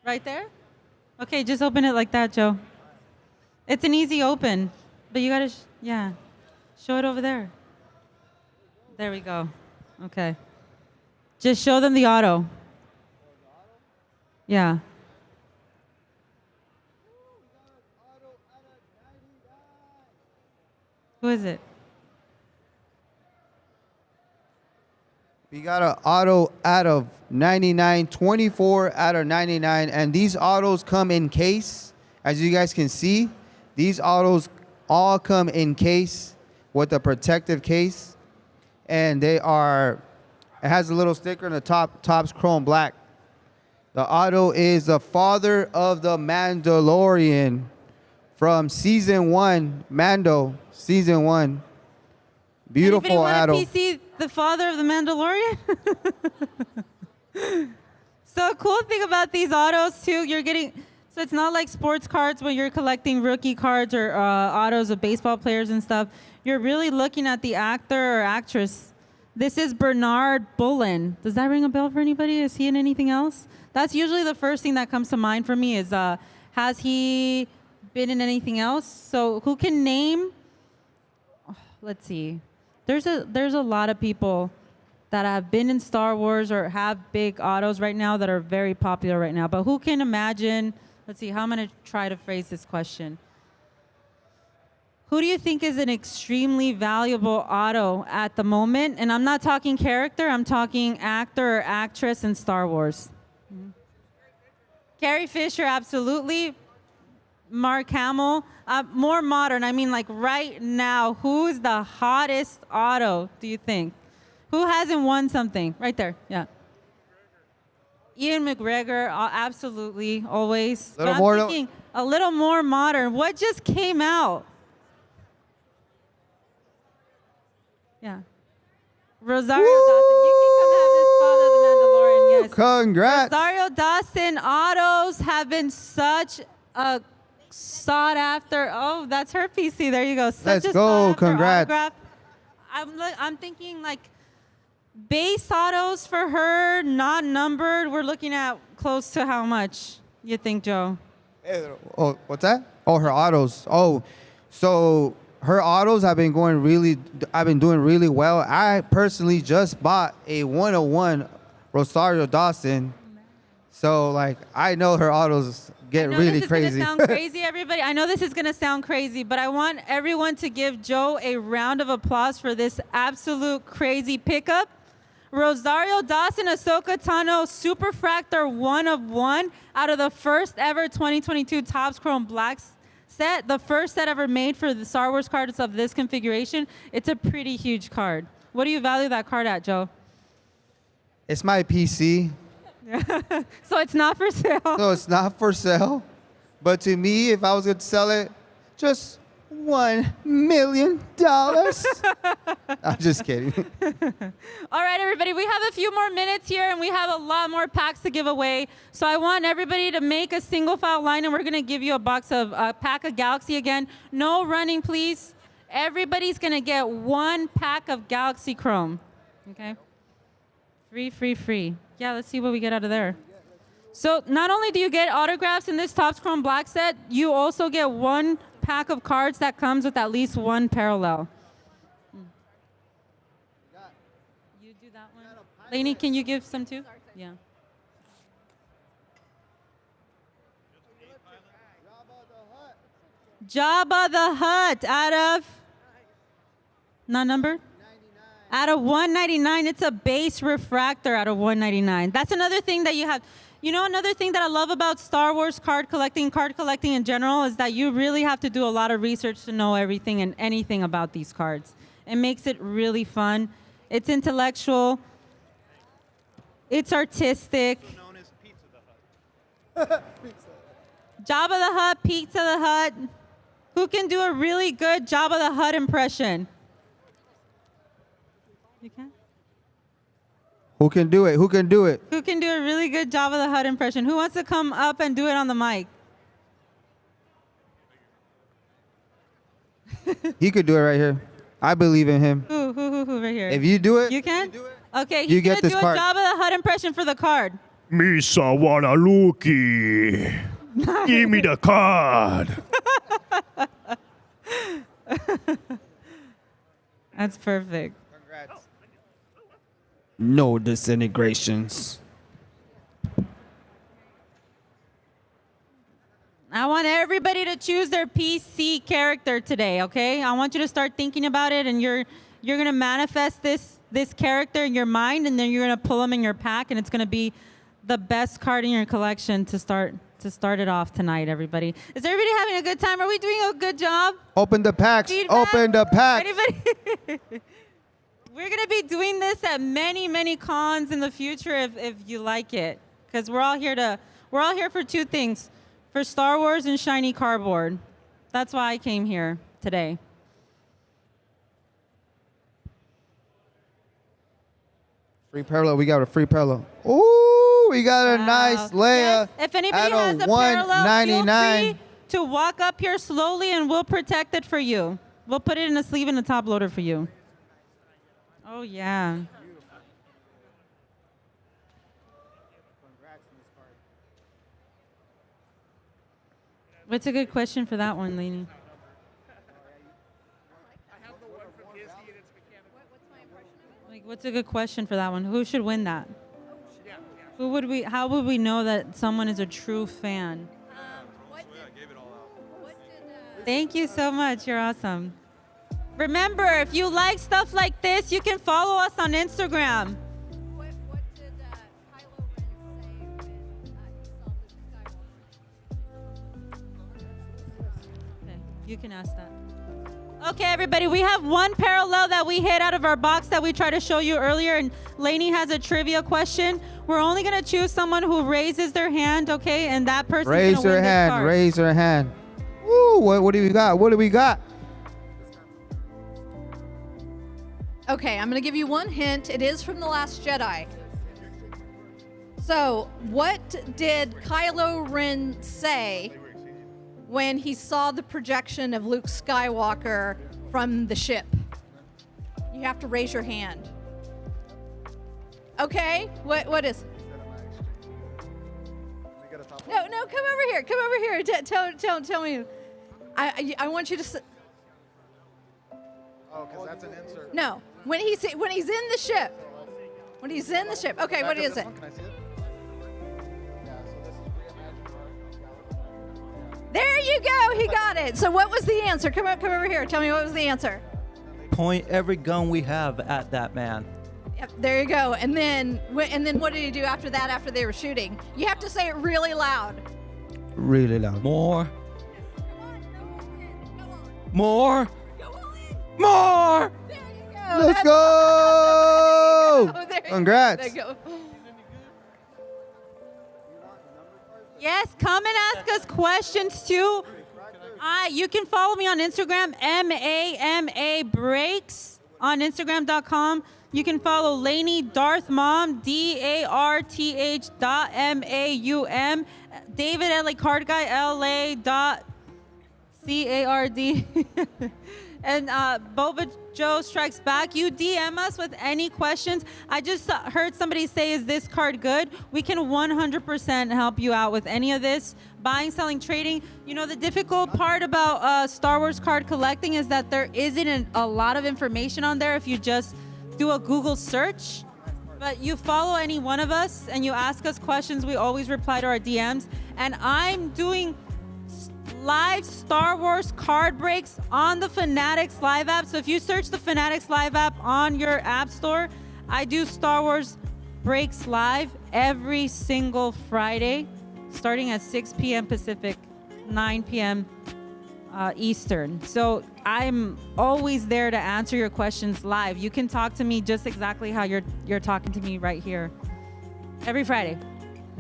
Right there? Okay, just open it like that, Joe. It's an easy open, but you gotta, show it over there. There we go. Okay. Just show them the auto. Yeah. Who is it? We got an auto out of 99, 24 out of 99, and these autos come in case. As you guys can see, these autos all come in case with a protective case, and it has a little sticker on the top, Topps Chrome Black. The auto is the father of the Mandalorian from season 1, Mando, season 1. Beautiful auto. Anybody want a PC, the father of the Mandalorian? So a cool thing about these autos too, so it's not like sports cards when you're collecting rookie cards or autos of baseball players and stuff. You're really looking at the actor or actress. This is Bernard Bullen. Does that ring a bell for anybody? Is he in anything else? That's usually the first thing that comes to mind for me is, has he been in anything else? So who can name? Let's see. There's a lot of people that have been in Star Wars or have big autos right now that are very popular right now. But who can imagine? Let's see. How I'm going to try to phrase this question. Who do you think is an extremely valuable auto at the moment? And I'm not talking character. I'm talking actor or actress in Star Wars. Mm-hmm. Carrie Fisher, absolutely. Mark Hamill. More modern. I mean, like right now, who's the hottest auto, do you think? Who hasn't won something? Right there. Yeah. Ian McGregor, absolutely, always. But I'm thinking a little more modern. What just came out? Yeah. Rosario Dawson. You can come have this father of the Mandalorian. Yes. Congrats. Rosario Dawson autos have been such a sought after. Oh, that's her PC. There you go. Let's go. Congrats. Autograph. I'm thinking like base autos for her, not numbered. We're looking at close to how much you think, Joe? Oh, what's that? Oh, her autos. Oh, so her autos have been I've been doing really well. I personally just bought a 101 Rosario Dawson. So like I know her autos get really crazy. This is going to sound crazy, everybody. I know this is going to sound crazy, but I want everyone to give Joe a round of applause for this absolute crazy pickup. Rosario Dawson, Ahsoka Tano, Superfractor 1 of 1 out of the first ever 2022 Topps Chrome Black set, the first set ever made for the Star Wars cards of this configuration. It's a pretty huge card. What do you value that card at, Joe? It's my PC. So it's not for sale. No, it's not for sale. But to me, if I was going to sell it, just $1 million. I'm just kidding. All right, everybody, we have a few more minutes here, and we have a lot more packs to give away. So I want everybody to make a single file line, and we're going to give you a pack of Galaxy again. No running, please. Everybody's going to get 1 pack of Galaxy Chrome. Okay? Free, free, free. Yeah, let's see what we get out of there. So not only do you get autographs in this Topps Chrome Black set, you also get 1 pack of cards that comes with at least 1 parallel. You do that one. Lainey, can you give some too? Yeah. Jabba the Hutt out of, not numbered? Out of 199, it's a base refractor out of 199. That's another thing that you have. You know, another thing that I love about Star Wars card collecting in general, is that you really have to do a lot of research to know everything and anything about these cards. It makes it really fun. It's intellectual. It's artistic. Jabba the Hutt, Pizza the Hutt. Who can do a really good Jabba the Hutt impression? You can? Who can do it? Who can do it? Who can do a really good Jabba the Hutt impression? Who wants to come up and do it on the mic? He could do it right here. I believe in him. Who right here? If you do it, You can? Okay, You he's get going to this do a card. Jabba the Hutt impression for the card. Misa Wanaluki. Give me the card. That's perfect. no disintegrations. I want everybody to choose their PC character today, okay? I want you to start thinking about it, and you're going to manifest this character in your mind, and then you're going to pull them in your pack, and it's going to be the best card in your collection to start it off tonight, everybody. Is everybody having a good time? Are we doing a good job? Open the packs. Feedback? Open the packs. Anybody? We're going to be doing this at many, many cons in the future if you like it, because we're all here for 2 things. For Star Wars and shiny cardboard. That's why I came here today. Free parallel. We got a free parallel. Ooh, we got a Wow. nice Leia. Yes, if anybody at has a a parallel, feel 199. free to walk up here slowly, and we'll protect it for you. We'll put it in a sleeve in a top loader for you. Oh, yeah. What's a good question for that one, Lainey? Like, what's a good question for that one? Who should win that? How would we know that someone is a true fan? Thank you so much. You're awesome. Remember, if you like stuff like this, you can follow us on Instagram. What did Kylo Ren say when he saw Luke Skywalker? Okay, you can ask that. Okay, everybody, we have one parallel that we hit out of our box that we tried to show you earlier, and Lainey has a trivia question. We're only going to choose someone who raises their hand, okay? And that person's going Raise to win your this hand. card. Raise your hand. Woo, what do we got? What do we got? Okay, I'm going to give you one hint. It is from The Last Jedi. So, what did Kylo Ren say when he saw the projection of Luke Skywalker from the ship? You have to raise your hand. Okay, what is? No, come over here. Come over here. Tell me. I want you to. Oh, because that's an insert. No, when he's in the ship. When he's in the ship. Okay, what is it? Can I see it? Yeah, so this is reimagined. There you go. He got it. So what was the answer? Come over here. Tell me what was the answer. Point every gun we have at that man. Yep, there you go. And then what did he do after that? After they were shooting, you have to say it really loud. Really loud. More. Come on. More. Go on. More. There you go. Let's That's- go! There you go. Congrats. There you go. Yes, come and ask us questions too. You can follow me on Instagram, MAMA Breaks on Instagram.com. You can follow Lainey Darth Mom, DARTH.MAUM. David LA Card Guy, LA.CARD. And Boba Joe Strikes Back. You DM us with any questions. I just heard somebody say, is this card good? We can 100% help you out with any of this. Buying, selling, trading. You know, the difficult part about Star Wars card collecting is that there isn't a lot of information on there if you just do a Google search. But you follow any one of us and you ask us questions, we always reply to our DMs. And I'm doing live Star Wars card breaks on the Fanatics Live app. So if you search the Fanatics Live app on your app store, I do Star Wars breaks live every single Friday, starting at 6 p.m. Pacific, 9 p.m. Eastern. So I'm always there to answer your questions live. You can talk to me just exactly how you're talking to me right here every Friday.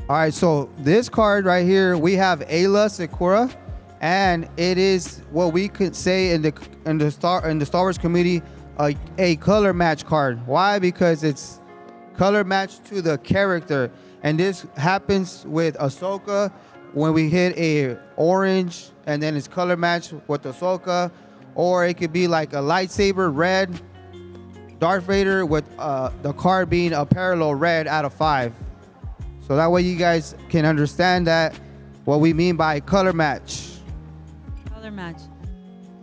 All right, so this card right here, we have Ayla Secura, and it is what we could say in the Star Wars community a color match card. Why? Because it's color matched to the character, and this happens with Ahsoka when we hit a orange, and then it's color matched with Ahsoka, or it could be like a lightsaber red, Darth Vader with the card being a parallel red out of 5. So that way you guys can understand that what we mean by color match. Color match.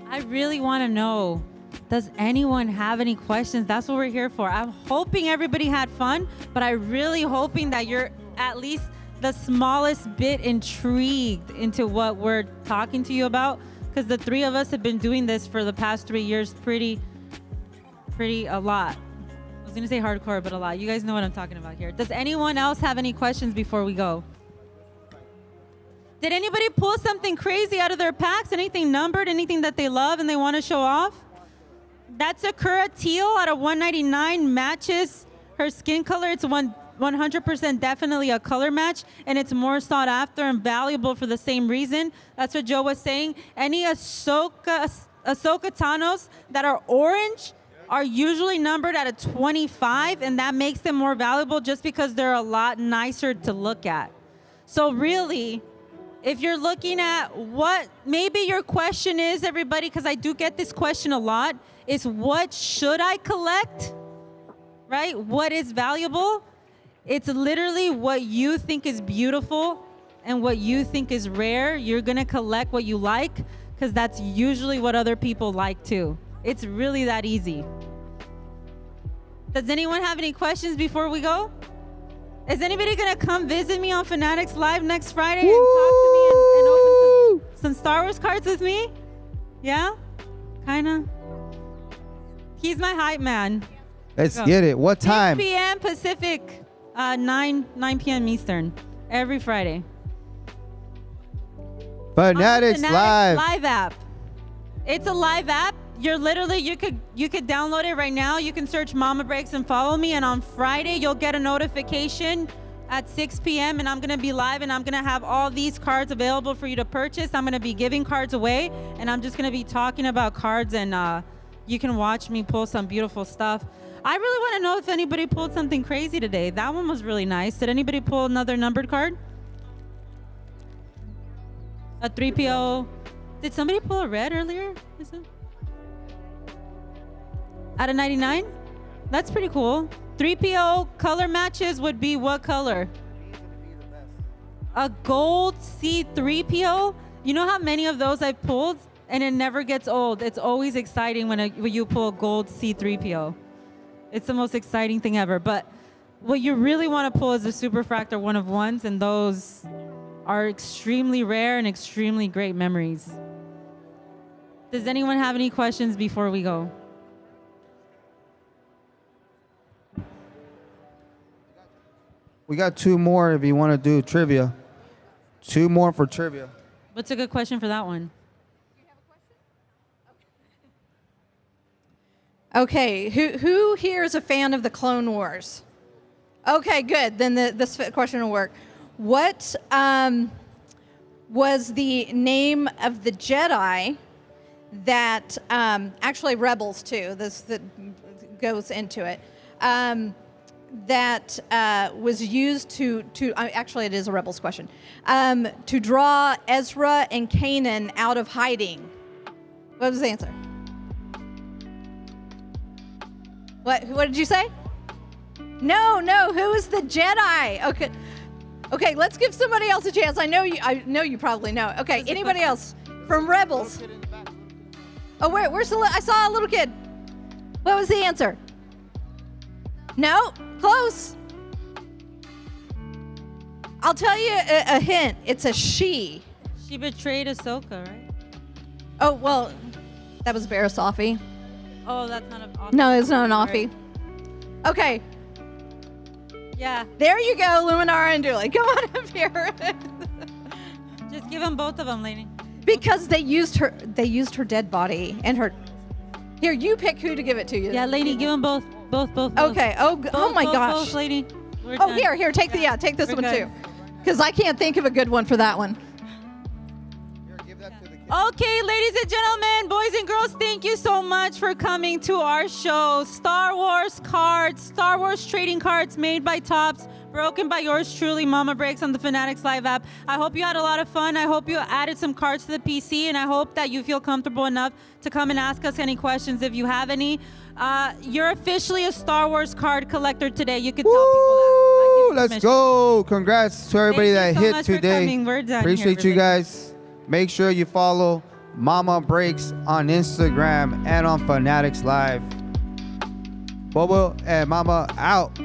I really want to know, does anyone have any questions? That's what we're here for. I'm hoping everybody had fun, but I'm really hoping that you're at least the smallest bit intrigued into what we're talking to you about, because the three of us have been doing this for the past 3 years pretty a lot. I was going to say hardcore, but a lot. You guys know what I'm talking about here. Does anyone else have any questions before we go? Did anybody pull something crazy out of their packs? Anything numbered? Anything that they love and they want to show off? That's Sakura Teal out of 199, matches her skin color. It's 100% definitely a color match, and it's more sought after and valuable for the same reason. That's what Joe was saying. Any Ahsoka Tano's that are orange are usually numbered at a 25, and that makes them more valuable just because they're a lot nicer to look at. So really, if you're looking at what maybe your question is, everybody, because I do get this question a lot, is what should I collect, right? What is valuable? It's literally what you think is beautiful and what you think is rare. You're going to collect what you like, because that's usually what other people like too. It's really that easy. Does anyone have any questions before we go? Is anybody going to come visit me on Fanatics Live next Friday and talk to me and open some Star Wars cards with me? Yeah? Kind of? He's my hype man. Let's get it. What time? 6 p.m. Pacific, 9 p.m. Eastern, every Friday. Fanatics Live. Live app. It's a live app. You're literally, you could download it right now. You can search Mama Breaks and follow me. And on Friday, you'll get a notification at 6 p.m. and I'm going to be live, and I'm going to have all these cards available for you to purchase. I'm going to be giving cards away, and I'm just going to be talking about cards, and you can watch me pull some beautiful stuff. I really want to know if anybody pulled something crazy today. That one was really nice. Did anybody pull another numbered card? A 3PO. Did somebody pull a red earlier? Is it? Out of 99? That's pretty cool. 3PO color matches would be what color? A gold C3PO? You know how many of those I've pulled? And it never gets old. It's always exciting when you pull a gold C3PO. It's the most exciting thing ever. But what you really want to pull is a Superfractor 1-of-1s, and those are extremely rare and extremely great memories. Does anyone have any questions before we go? We got 2 more if you want to do trivia. 2 more for trivia. What's a good question for that one? Okay, who here is a fan of the Clone Wars? Okay, good. Then this question will work. What was the name of the Jedi that actually Rebels too. This that goes into it. That was used to actually it is a Rebels question to draw Ezra and Kanan out of hiding. What was the answer? What did you say? No. Who is the Jedi? Okay. Let's give somebody else a chance. I know you probably know. Okay. Anybody else from Rebels? Oh, where's the? I saw a little kid. What was the answer? No. Close. I'll tell you a hint. It's a she. She betrayed Ahsoka, right? Oh well, that was Barasafi. Oh, that's not an Offie. No, it's not an Offie. Okay. Yeah. There you go, Luminara and Dooley. Come on up here. Just give them both of them, lady. Because they used her dead body and her. Here, you pick who to give it to you. Yeah, lady, give them both. Okay. Oh my gosh. Both, lady. We're Oh, done. here. Take this We're one good. too. Because I can't think of a good one for that one. Okay, ladies and gentlemen, boys and girls, thank you so much for coming to our show. Star Wars cards, Star Wars trading cards made by Topps, broken by yours truly, Mama Breaks on the Fanatics Live app. I hope you had a lot of fun. I hope you added some cards to the PC, and I hope that you feel comfortable enough to come and ask us any questions if you have any. You're officially a Star Wars card collector today. You can tell people that. I give you Let's permission. go. Congrats to everybody Thank that you so hit much for today. coming. We're done Appreciate here, you guys. Make sure you follow Mama Breaks on Instagram and on Fanatics Live. Bobo and Mama out.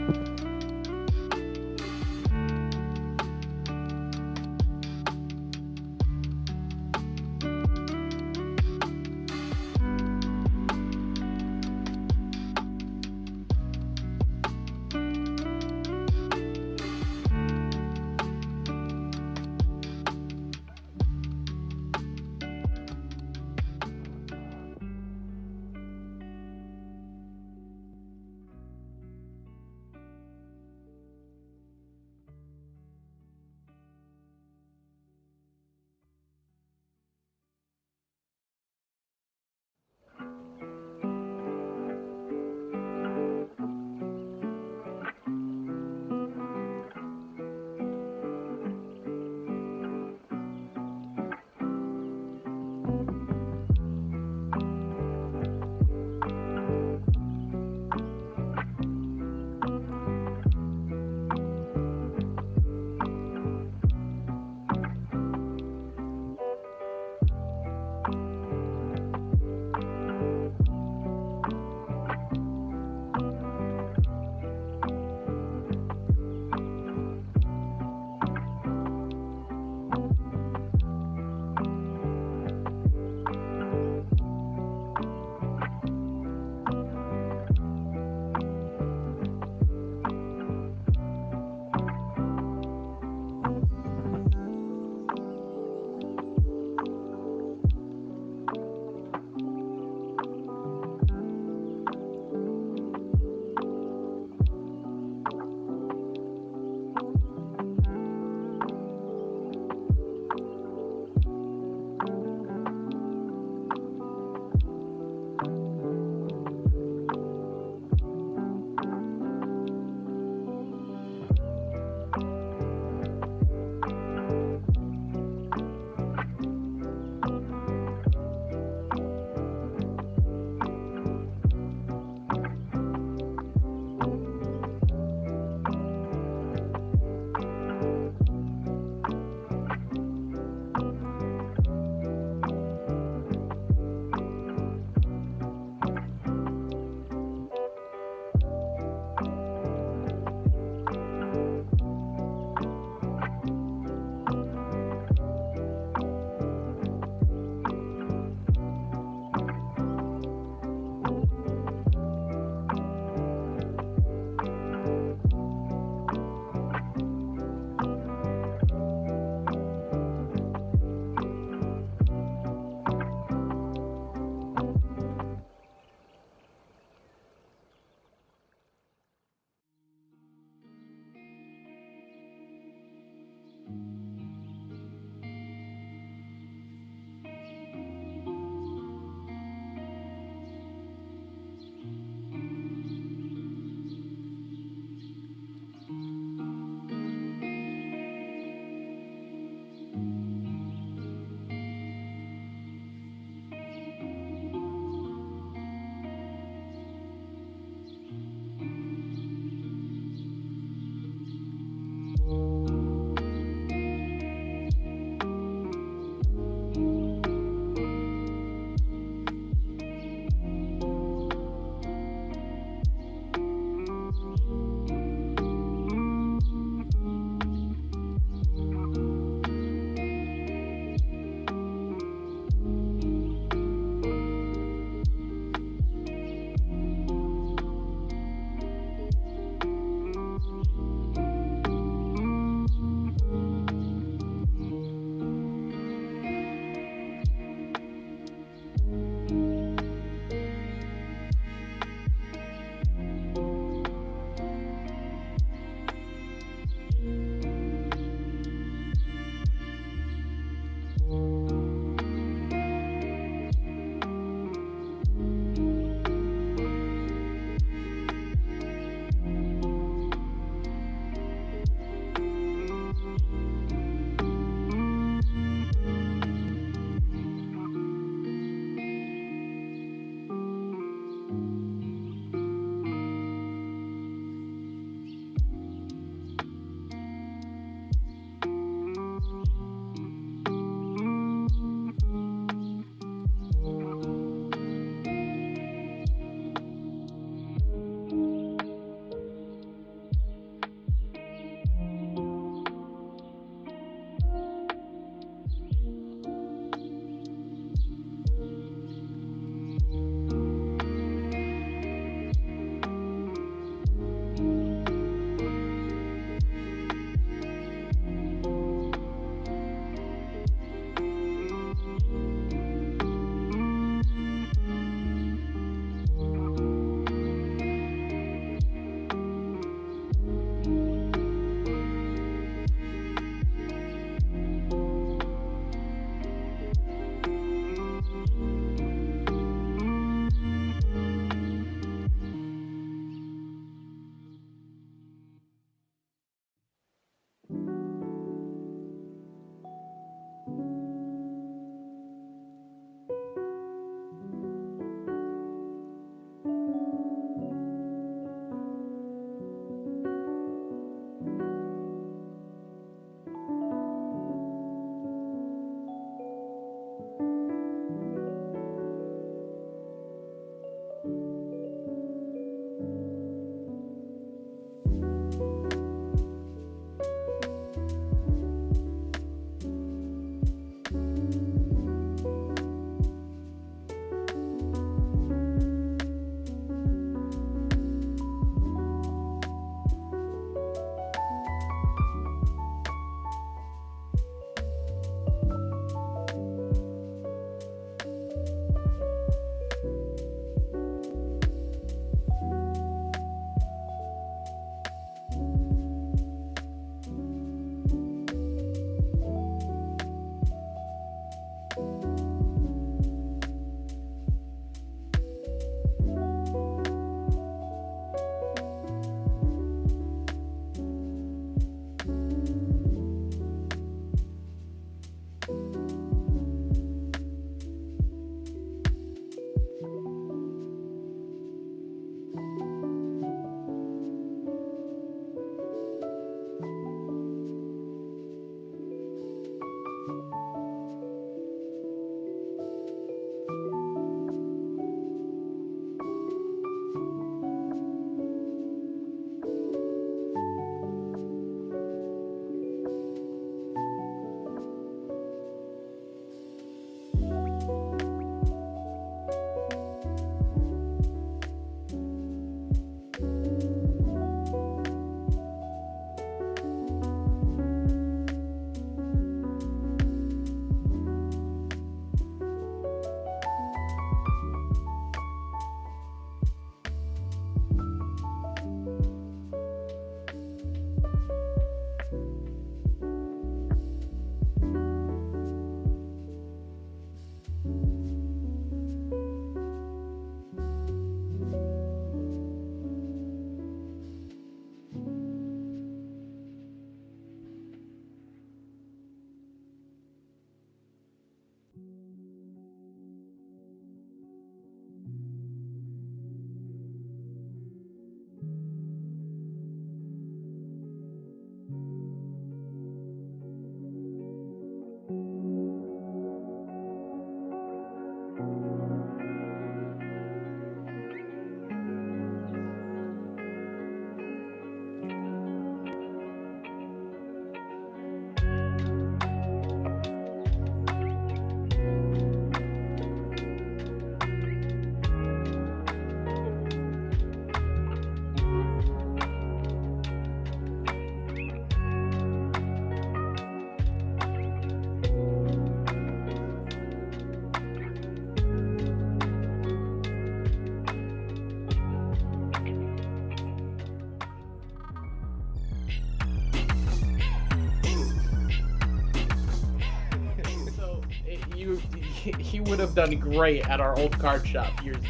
he would have done great at our old card shop years ago.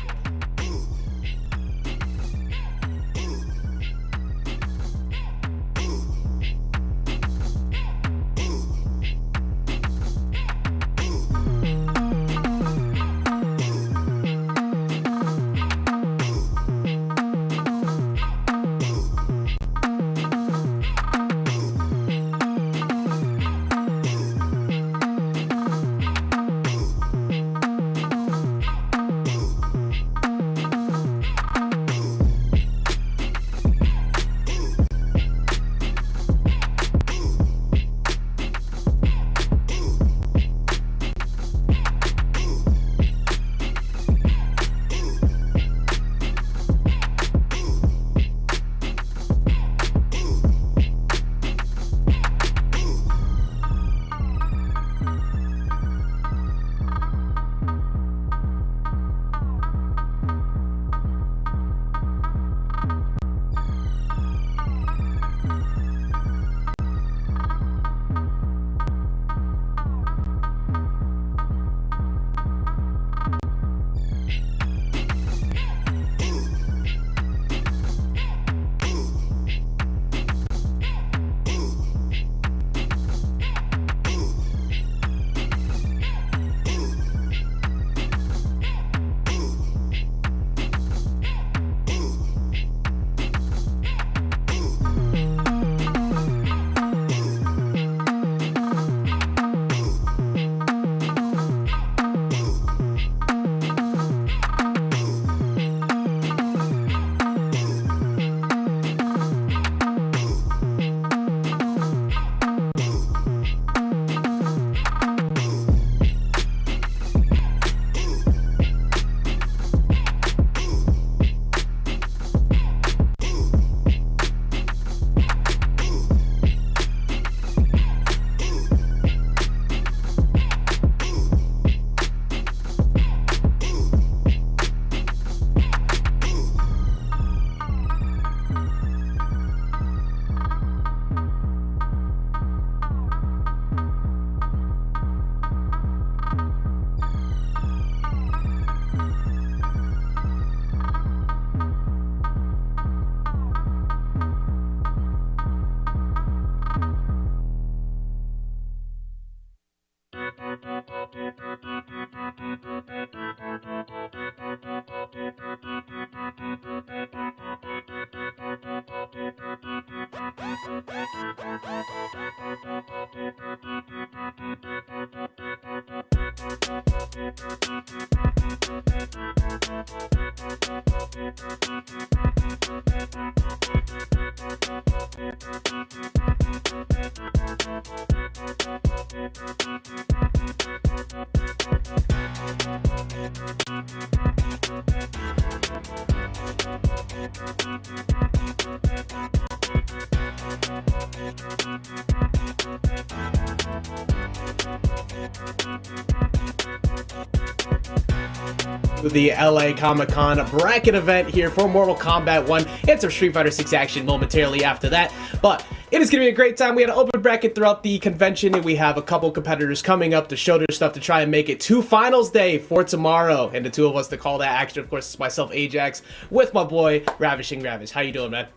The LA Comic-Con bracket event here for Mortal Kombat 1 and some Street Fighter 6 action momentarily after that. But it is going to be a great time. We had an open bracket throughout the convention, and we have a couple competitors coming up to show their stuff to try and make it to finals day for tomorrow. And the two of us to call that action, of course, is myself, Ajax, with my boy, Ravishing Ravish. How you doing, man?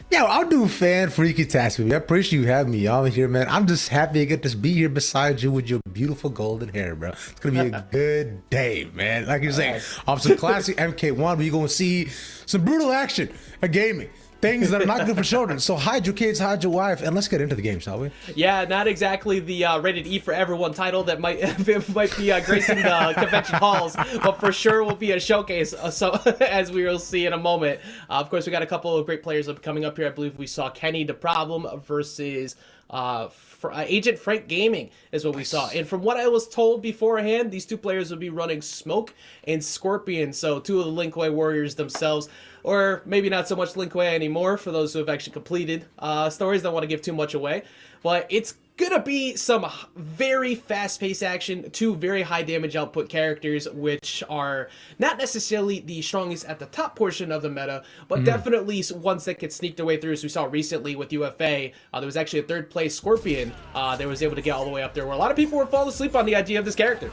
Yo, I'm doing fan freaky tastic. I appreciate you having me on here, man. I'm just happy to get to be here beside you with your beautiful golden hair, bro. It's gonna be a good day, man. Like you're saying, off some classic MK1, where you're gonna see some brutal action, a gaming. Things that are not good for children. So hide your kids, hide your wife, and let's get into the game, shall we? Yeah, not exactly the rated E for everyone title that might be gracing the convention halls, but for sure will be a showcase. So as we will see in a moment. Of course, we got a couple of great players coming up here. I believe we saw Kenny the Problem versus Agent Frank Gaming is what we saw. And from what I was told beforehand, these two players would be running Smoke and Scorpion. So two of the Lin Kuei warriors themselves. Or maybe not so much Lin Kuei anymore for those who have actually completed stories. Don't want to give too much away. But it's going to be some very fast-paced action, two very high damage output characters, which are not necessarily the strongest at the top portion of the meta, but definitely ones that could sneak their way through. As we saw recently with UFA, there was actually a third place Scorpion that was able to get all the way up there, where a lot of people were falling asleep on the idea of this character.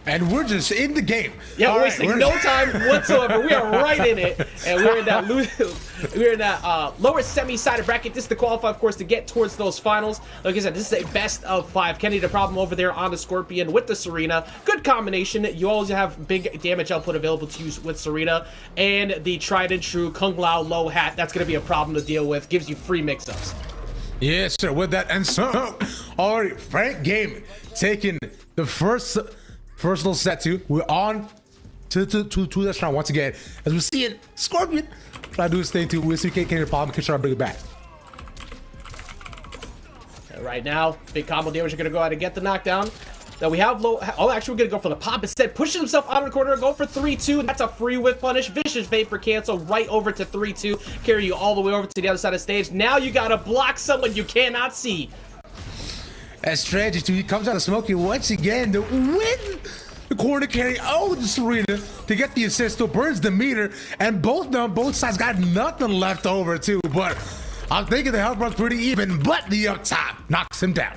And we're just in the game. Yeah, All we're right, wasting no time whatsoever. We are right in it, and we're in that lower semi-side of bracket. This is to qualify, of course, to get towards those finals. Like I said, this is a best of 5. Kenny the Problem over there on the Scorpion with the Serena. Good combination. You always have big damage output available to use with Serena, and the tried and true Kung Lao low hat. That's going to be a problem to deal with. Gives you free mix-ups. Yes, sir. With that, and so already Frank Gaming taking the first little set two. We're on to this round once again. As we see it, Scorpion try to do his thing too. We'll see Kenny the Problem can try to bring it back. Right now, big combo damage are going to go ahead and get the knockdown. Now we have low. Oh, actually, we're going to go for the pop instead. Pushing himself out of the corner, go for 3-2. That's a free whip punish. Vicious Vapor cancel right over to 3-2. Carry you all the way over to the other side of the stage. Now you got to block someone you cannot see. As strategy too, he comes out of Smokey once again to win the corner carry. Oh, the Serena to get the assist. Still burns the meter, and both sides got nothing left over too. But I'm thinking the health run's pretty even. But the up top knocks him down.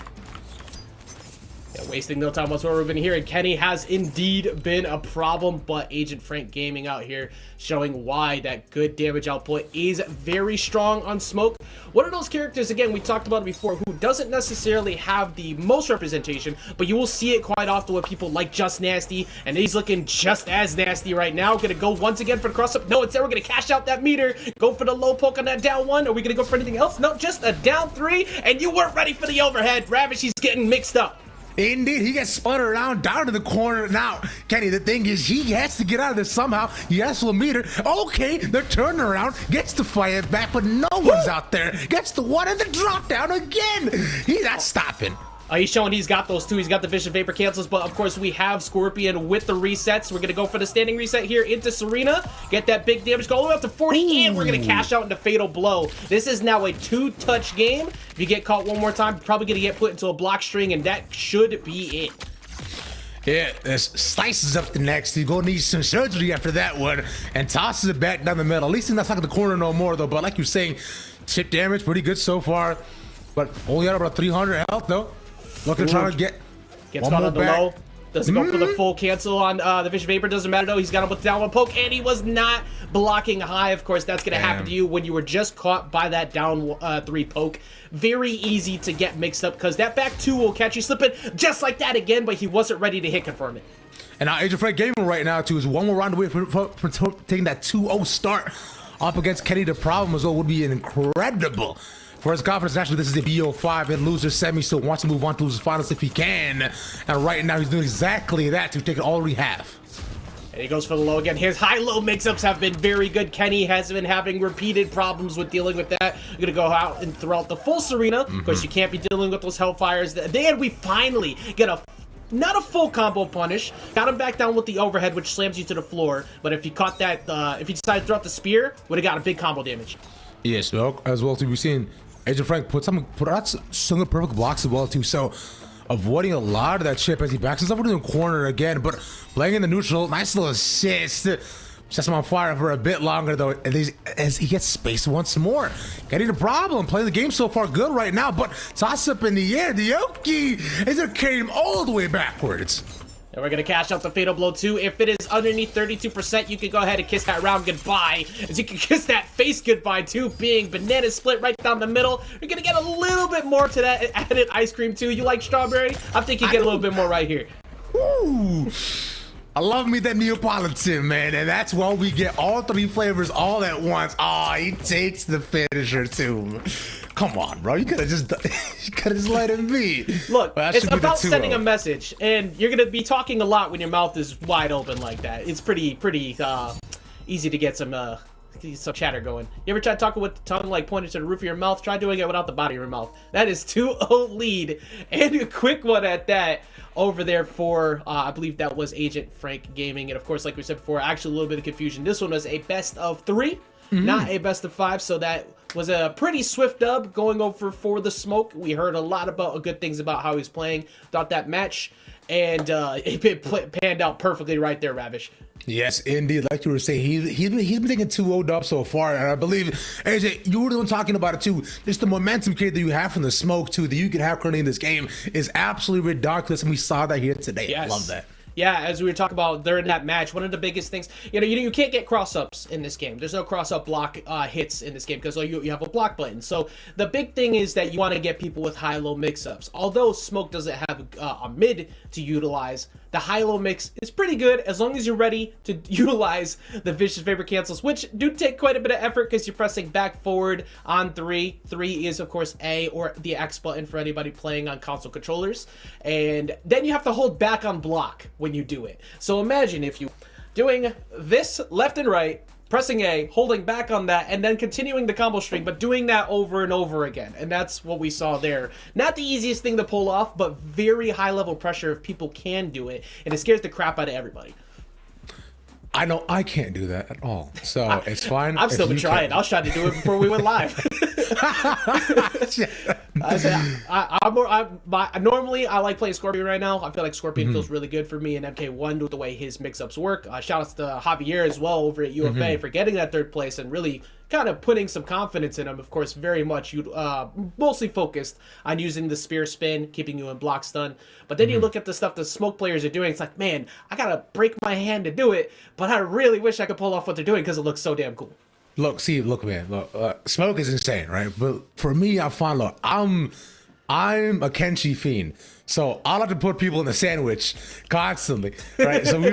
Yeah, wasting no time whatsoever. We've been hearing Kenny has indeed been a problem, but Agent Frank Gaming out here showing why that good damage output is very strong on Smoke. One of those characters, again, we talked about it before, who doesn't necessarily have the most representation, but you will see it quite often with people like Just Nasty, and he's looking just as nasty right now. Gonna go once again for the cross up. No, instead we're gonna cash out that meter, go for the low poke on that down 1. Are we gonna go for anything else? No, just a down 3, and you weren't ready for the overhead. Ravish, he's getting mixed up. Indeed, he gets spun around down to the corner. Now, Kenny, the thing is, he has to get out of this somehow. He has to meter. Okay, the turnaround gets to fire it back, but no one's out there. Gets the one and the drop down again. He's not stopping. He's showing he's got those two. He's got the Vicious Vapor cancels, but of course we have Scorpion with the resets. We're going to go for the standing reset here into Serena. Get that big damage, go all the way up to 40, and we're going to cash out into Fatal Blow. This is now a 2-touch game. If you get caught one more time, you're probably going to get put into a block string, and that should be it. Yeah, slices up the next. He's going to need some surgery after that one, and tosses it back down the middle. At least he's not stuck in the corner no more, though. But like you're saying, chip damage, pretty good so far. But only got about 300 health, though. Looking trying to get gets one caught more on the back. low. Doesn't go for the full cancel on the Vicious Vapor. Doesn't matter though. He's got him with down one poke, and he was not blocking high. Of course, that's going to happen to you when you were just caught by that down 3 poke. Very easy to get mixed up because that back 2 will catch you slipping just like that again, but he wasn't ready to hit confirm it. And now Agent Frank Gaming right now too is one more round away for taking that 2-0 start up against Kenny the Problem as well. Would be an incredible. For his confidence, naturally, this is a BO5 and loser semi, so wants to move on to his finals if he can. And right now, he's doing exactly that to take it all we have. And he goes for the low again. His high-low mix-ups have been very good. Kenny has been having repeated problems with dealing with that. You're going to go out and throw out the full Serena. Of course, you can't be dealing with those Hellfires. Then we finally get not a full combo punish. Got him back down with the overhead, which slams you to the floor. But if you caught that, if you decided to throw out the spear, would have got a big combo damage. Yes, well, as well, too, we've seen Agent Frank put out some perfect blocks as well, too. So avoiding a lot of that chip as he backs himself into the corner again, but playing in the neutral, nice little assist. Sets him on fire for a bit longer, though, as he gets space once more. Getting the problem, playing the game so far good right now, but toss up in the air. The Oki is going to carry him all the way backwards. And we're going to cash out the Fatal Blow 2. If it is underneath 32%, you can go ahead and kiss that round goodbye. As you can kiss that face goodbye, too, being banana split right down the middle. You're going to get a little bit more to that added ice cream, too. You like strawberry? I think you get a little bit more right here. Ooh. I love me that Neapolitan, man, and that's why we get all 3 flavors all at once. Oh, he takes the finisher, too. Come on, bro. You could have just let him be. Look, it's about sending a message, and you're going to be talking a lot when your mouth is wide open like that. It's pretty easy to get some chatter going. You ever try talking with the tongue like pointed to the roof of your mouth? Try doing it without the body of your mouth. That is 2-0 lead, and a quick one at that over there for, I believe that was Agent Frank Gaming. And of course, like we said before, actually a little bit of confusion. This one was a best of 3, not a best of 5, so that was a pretty swift dub going over for the Smoke. We heard a lot about good things about how he's playing throughout that match, and it panned out perfectly right there, Ravish. Yes, indeed. Like you were saying, he's been taking 2-0 dubs so far, and I believe, AJ, you were the one talking about it too. Just the momentum created that you have from the Smoke too, that you can have currently in this game is absolutely ridiculous, and we saw that here today. Yes. I love that. Yeah, as we were talking about during that match, one of the biggest things, you can't get cross-ups in this game. There's no cross-up block hits in this game because you have a block button. So the big thing is that you want to get people with high-low mix-ups. Although Smoke doesn't have a mid to utilize, the high-low mix is pretty good as long as you're ready to utilize the Vicious Vapor cancels, which do take quite a bit of effort because you're pressing back forward on 3. 3 is, of course, A or the X button for anybody playing on console controllers. And then you have to hold back on block when you do it. So imagine if you doing this left and right, pressing A, holding back on that, and then continuing the combo string, but doing that over and over again. And that's what we saw there. Not the easiest thing to pull off, but very high level pressure if people can do it, and it scares the crap out of everybody. I know I can't do that at all, so it's fine. I've still been trying. I was trying to do it before we went live. Normally I like playing Scorpion right now. I feel like Scorpion feels really good for me, and MK1 with the way his mix-ups work. Shout outs to Javier as well over at UFA for getting that 3rd place and really kind of putting some confidence in him. Of course, very much mostly focused on using the spear spin, keeping you in block stun. But then you look at the stuff the Smoke players are doing. It's like, man, I gotta break my hand to do it, but I really wish I could pull off what they're doing because it looks so damn cool. Look, man. Smoke is insane, right? But for me, I find, I'm a Kenshi fiend, so I like to put people in the sandwich constantly, right? So we,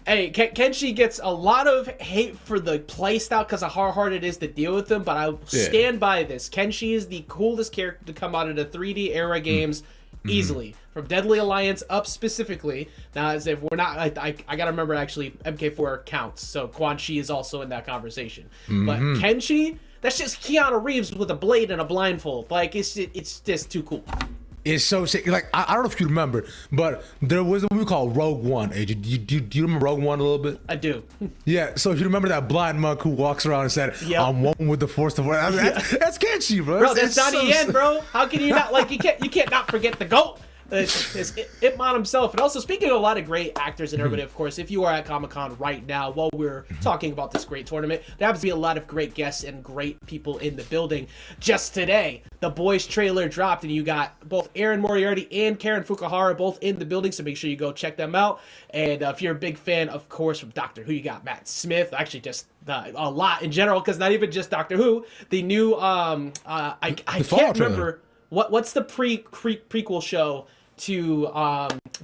Kenshi gets a lot of hate for the playstyle because of how hard it is to deal with him. But I stand by this. Kenshi is the coolest character to come out of the 3D era games. Easily, from Deadly Alliance up specifically. Now, as if we're not, I gotta remember actually MK4 counts, so Quan Chi is also in that conversation. But Kenshi, that's just Keanu Reeves with a blade and a blindfold. Like it's just too cool. It's so sick. Like I don't know if you remember, but there was what we call Rogue One. Hey, do you remember Rogue One a little bit? I do. Yeah. So if you remember that blind monk who walks around and said, "I'm one with the Force of," I mean, that's Kenshi, bro. Bro, that's Donnie Yen, bro. How can you not you can't not forget the GOAT. It's Ip Man himself. And also, speaking of a lot of great actors and everybody, of course, if you are at Comic-Con right now while we're talking about this great tournament, there happens to be a lot of great guests and great people in the building. Just today, The Boys trailer dropped, and you got both Aaron Moriarty and Karen Fukuhara both in the building, so make sure you go check them out. And if you're a big fan, of course, from Doctor Who, you got Matt Smith. Actually, just a lot in general, because not even just Doctor Who. The new, I can't remember, what's the prequel show to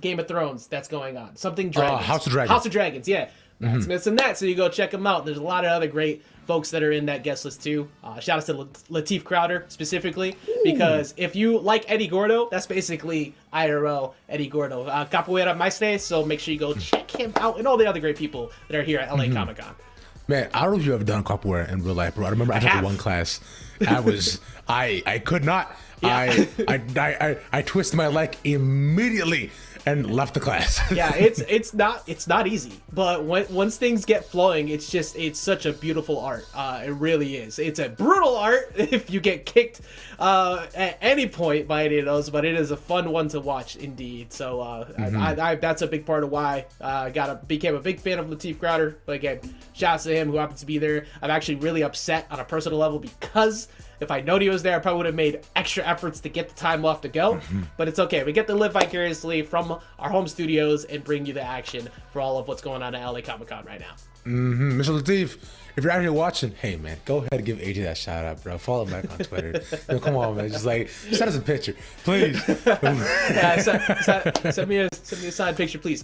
Game of Thrones that's going on? Something Dragons. House of Dragons. House of Dragons, yeah. Matt Smith's in that, so you go check them out. There's a lot of other great folks that are in that guest list too. Shout out to Lateef Crowder specifically, because if you like Eddie Gordo, that's basically IRL Eddie Gordo. Capoeira Maestre, so make sure you go check him out and all the other great people that are here at LA Comic Con. Man, I don't know if you've ever done capoeira in real life, bro. I remember I took one class. I could not. Yeah. I twisted my leg immediately and left the class. Yeah, it's not easy, but once things get flowing, it's such a beautiful art. It really is. It's a brutal art if you get kicked at any point by any of those, but it is a fun one to watch indeed. So that's a big part of why I became a big fan of Lateef Crowder. But again, shouts to him who happens to be there. I'm actually really upset on a personal level because if I known he was there, I probably would have made extra efforts to get the time off to go. But it's okay. We get to live vicariously from our home studios and bring you the action for all of what's going on at LA Comic Con right now. Mr. Lateef, if you're out here watching, hey man, go ahead and give AJ that shout out, bro. Follow him back on Twitter. Yo, come on, man. Just send us a picture, please. Send me a signed picture, please.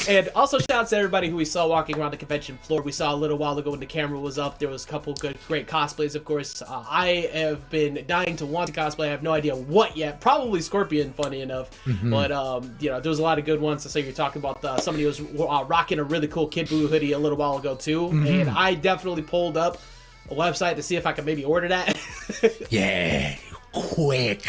And also shout out to everybody who we saw walking around the convention floor. We saw a little while ago when the camera was up. There was a couple great cosplays, of course. I have been dying to want to cosplay. I have no idea what yet. Probably Scorpion, funny enough. But there was a lot of good ones. So you're talking about somebody who was rocking a really cool Kid Buu hoodie a little while ago too. And I definitely pulled up a website to see if I could maybe order that. Yeah, quick,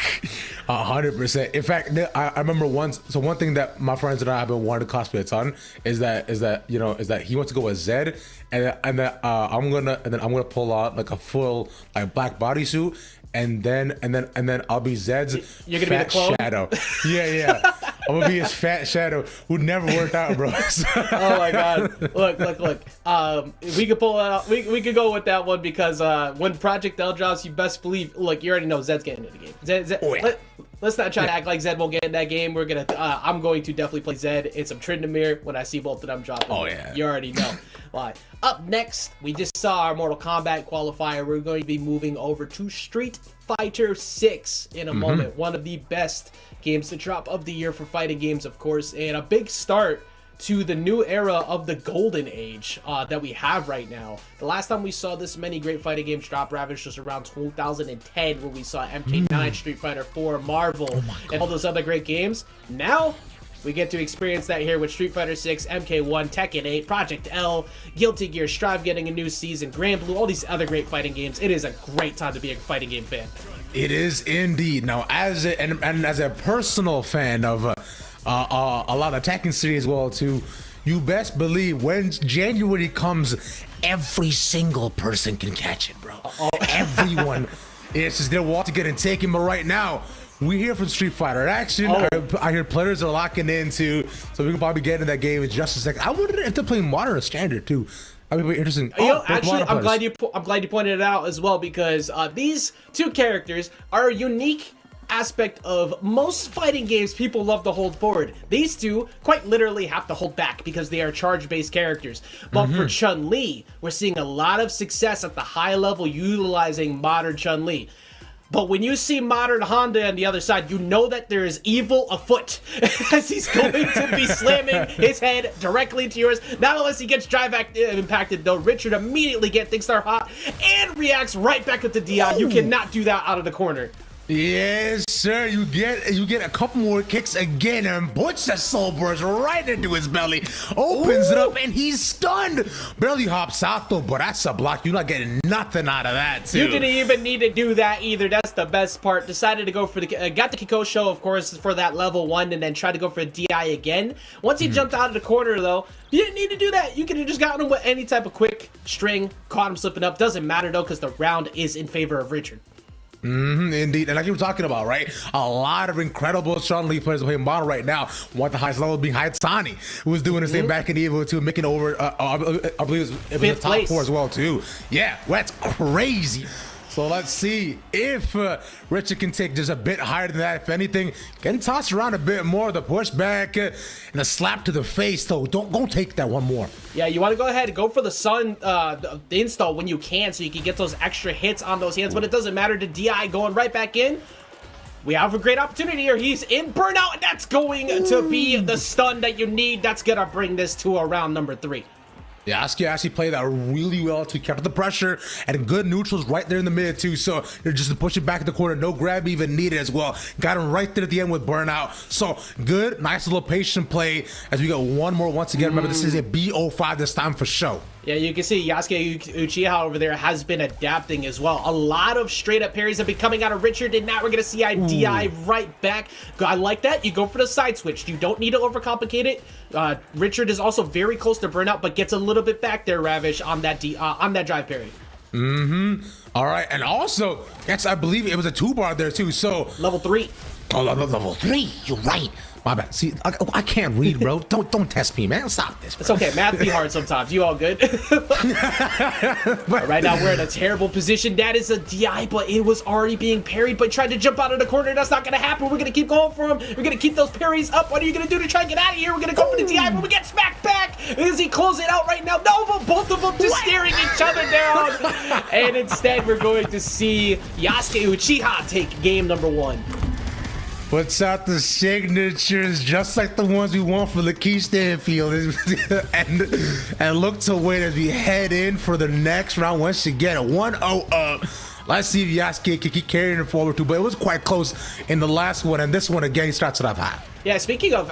100%. In fact, I remember once. So one thing that my friends and I have been wanting to cosplay a ton is that he wants to go as Zed, and then I'm gonna pull out like a full black bodysuit. And then I'll be Zed's You're gonna fat be the clone? shadow. Yeah. I'm gonna be his fat shadow who never worked out, bro. Oh my god! Look. We could pull that out. We could go with that one because when Project L drops, you best believe. Look, you already know Zed's getting into the game. Let's not try to act like Zed won't get in that game. We're gonna. I'm going to definitely play Zed and some Tryndamere when I see both of them dropping. Oh, yeah. You already know why. Up next, we just saw our Mortal Kombat qualifier. We're going to be moving over to Street Fighter 6 in a moment. One of the best games to drop of the year for fighting games, of course, and a big start to the new era of the golden age that we have right now. The last time we saw this many great fighting games drop, Ravage, was around 2010 when we saw MK9, Street Fighter 4, Marvel, and all those other great games. Now, we get to experience that here with Street Fighter 6, MK1, Tekken 8, Project L, Guilty Gear Strive getting a new season, Grand Blue, all these other great fighting games. It is a great time to be a fighting game fan. It is indeed. Now, as a personal fan of a lot of Tekken series, well, too, you best believe when January comes, every single person can catch it, bro. Everyone. It's just they're walking to get and taken, but right now, we hear from Street Fighter Action. I hear players are locking into, so we can probably get into that game in just a second. I wonder if they're playing modern or standard too. I mean, interesting. Actually, I'm glad you pointed it out as well, because these two characters are a unique aspect of most fighting games people love to hold forward. These two quite literally have to hold back because they are charge-based characters. But for Chun-Li, we're seeing a lot of success at the high level utilizing modern Chun-Li. But when you see modern Honda on the other side, you know that there is evil afoot, as he's going to be slamming his head directly into yours. Not unless he gets drive impacted, though. Richard immediately gets things start hot and reacts right back with the DI. You cannot do that out of the corner. Yes, sir. You get a couple more kicks again, and Butch that soul burst right into his belly, opens it up, and he's stunned. Barely hops out though, but that's a block. You're not getting nothing out of that, too. You didn't even need to do that either. That's the best part. Decided to go for the got the Kikosho, of course, for that level 1, and then tried to go for a DI again. Once he jumped out of the corner, though, you didn't need to do that. You could have just gotten him with any type of quick string, caught him slipping up. Doesn't matter though, because the round is in favor of Richard. Indeed, and like you were talking about, right? A lot of incredible Chun-Li players playing model right now. One at the highest level being Hatsani, who was doing his thing back in Evo 2, making over, I believe it was the top 4 as well too. Yeah, that's crazy. So let's see if Richard can take just a bit higher than that. If anything, getting tossed around a bit more. The pushback and a slap to the face. So don't take that one more. Yeah, you want to go ahead and go for the Sun the install when you can, so you can get those extra hits on those hands. But it doesn't matter. The DI going right back in. We have a great opportunity here. He's in burnout, and that's going to be the stun that you need. That's gonna bring this to a round number 3. Yeah, Asuka actually played that really well to keep the pressure and good neutrals right there in the mid too. So you're just pushing back in the corner, no grab even needed as well. Got him right there at the end with burnout. So good, nice little patient play as we got one more once again. Remember, this is a BO5 this time for show. Yeah, you can see Yasuke Uchiha over there has been adapting as well. A lot of straight up parries have been coming out of Richard, and now we're going to see DI right back. I like that. You go for the side switch. You don't need to overcomplicate it. Richard is also very close to burnout, but gets a little bit back there, Ravish, on that drive parry. All right, and also, yes, I believe it was a 2-bar there too. So level 3. Oh, level 3. You're right. My bad. See, I can't read, bro. Don't test me, man. Stop this, bro. It's okay. Math be hard sometimes. You all good? Right now, we're in a terrible position. That is a DI, but it was already being parried, but tried to jump out of the corner. That's not going to happen. We're going to keep going for him. We're going to keep those parries up. What are you going to do to try and get out of here? We're going to go for the DI, but we get smacked back. Is he closing it out right now? No, but both of them just staring each other down. And instead, we're going to see Yasuke Uchiha take game number 1. Puts out the signatures just like the ones we want for Lakeith Stanfield and look to wait as we head in for the next round once again. 1-0 up. Let's see if Yasuke can keep carrying it forward too, but it was quite close in the last one, and this one again he starts it off high. Yeah, speaking of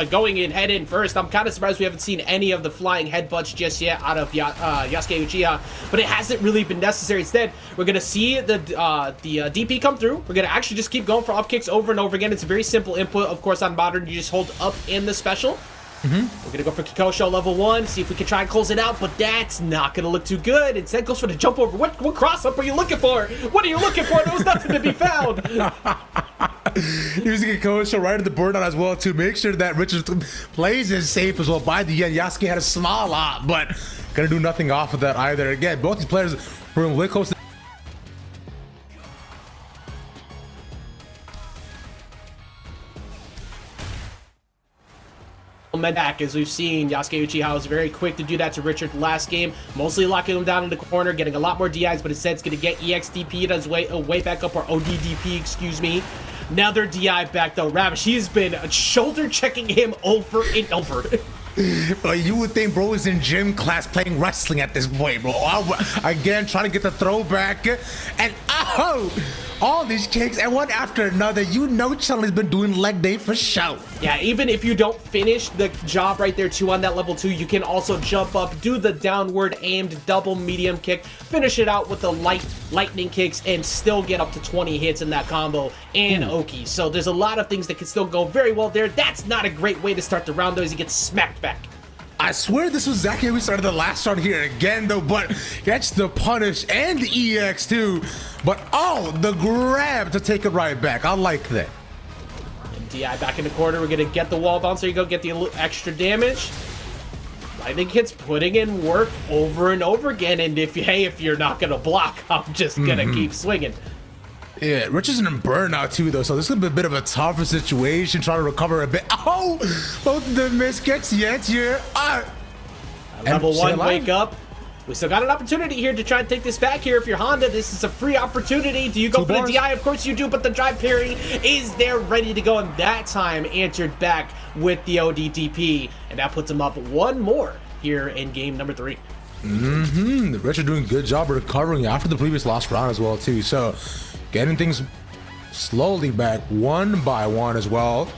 going in head in first, I'm kind of surprised we haven't seen any of the flying headbutts just yet out of Yasuke Uchiha, but it hasn't really been necessary. Instead, we're going to see the DP come through. We're going to actually just keep going for up kicks over and over again. It's a very simple input. Of course, on modern, you just hold up in the special. We're going to go for Kikosho level 1, see if we can try and close it out, but that's not going to look too good. Instead, goes for the jump over. What cross-up are you looking for? What are you looking for? There was nothing to be found. Using Kikosho right at the burnout as well to make sure that Richard plays it safe as well. By the end, Yasuke had a small lot, but going to do nothing off of that either. Again, both these players were way close to back, as we've seen. Yasuke Uchiha was very quick to do that to Richard last game, mostly locking him down in the corner, getting a lot more DIs, but instead it's going to get EXDP'd his way back up, or ODDP, excuse me. Another DI back though. Ravish, he's been shoulder checking him over and over. Bro, you would think bro is in gym class playing wrestling at this point, bro. Again, trying to get the throwback, and all these kicks, and one after another. You know Chun-Li's been doing leg day for show. Yeah, even if you don't finish the job right there too on that level 2, you can also jump up, do the downward aimed double medium kick, finish it out with the lightning kicks, and still get up to 20 hits in that combo and Oki. So there's a lot of things that can still go very well there. That's not a great way to start the round though, as he gets smacked back. I swear this was exactly how we started the last round here again though, but gets the punish and the EX too. But the grab to take it right back. I like that. And DI back in the corner. We're going to get the wall bounce. There you go. Get the extra damage. Lightning Kid's putting in work over and over again. And if you're not going to block, I'm just going to keep swinging. Yeah, Richardson in burnout too though, so this could be a bit of a tougher situation, trying to recover a bit. Both of the miss gets yet here. Level 1, wake up. We still got an opportunity here to try and take this back here. If you're Honda, this is a free opportunity. Do you go for the DI? Of course you do, but the drive parry is there ready to go, and that time answered back with the ODDP, and that puts him up one more here in game number 3. Richard doing a good job recovering after the previous last round as well too, so getting things slowly back one by one as well.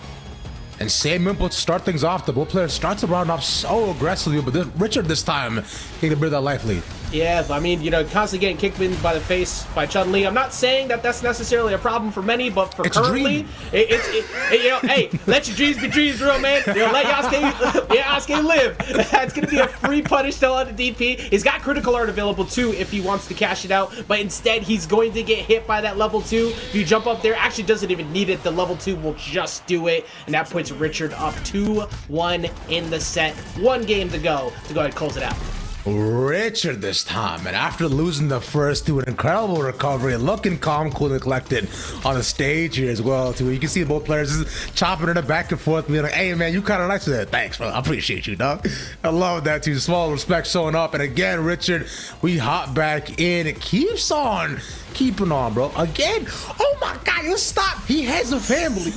And same input to start things off. The both players starts the round off so aggressively, but Richard this time taking a bit of that life lead. Yeah, I mean, constantly getting kicked in by the face by Chun-Li. I'm not saying that that's necessarily a problem for many, but for currently, hey, let your dreams be dreams, real man. Let Yasuke live. That's going to be a free punish still on the DP. He's got critical art available too if he wants to cash it out, but instead he's going to get hit by that level 2. If you jump up there, actually doesn't even need it. The level 2 will just do it, and that puts Richard up 2-1 in the set. 1 game to go ahead and close it out. Richard this time, and after losing the first to an incredible recovery, looking calm, cool, and collected on the stage here as well too. You can see both players just chopping it back and forth, being like, hey man, you kind of nice with that. Thanks, bro. I appreciate you, dog. I love that too. Small respect showing up. And again, Richard, we hop back in. It keeps on keeping on, bro. Again, oh my god, you stop. He has a family.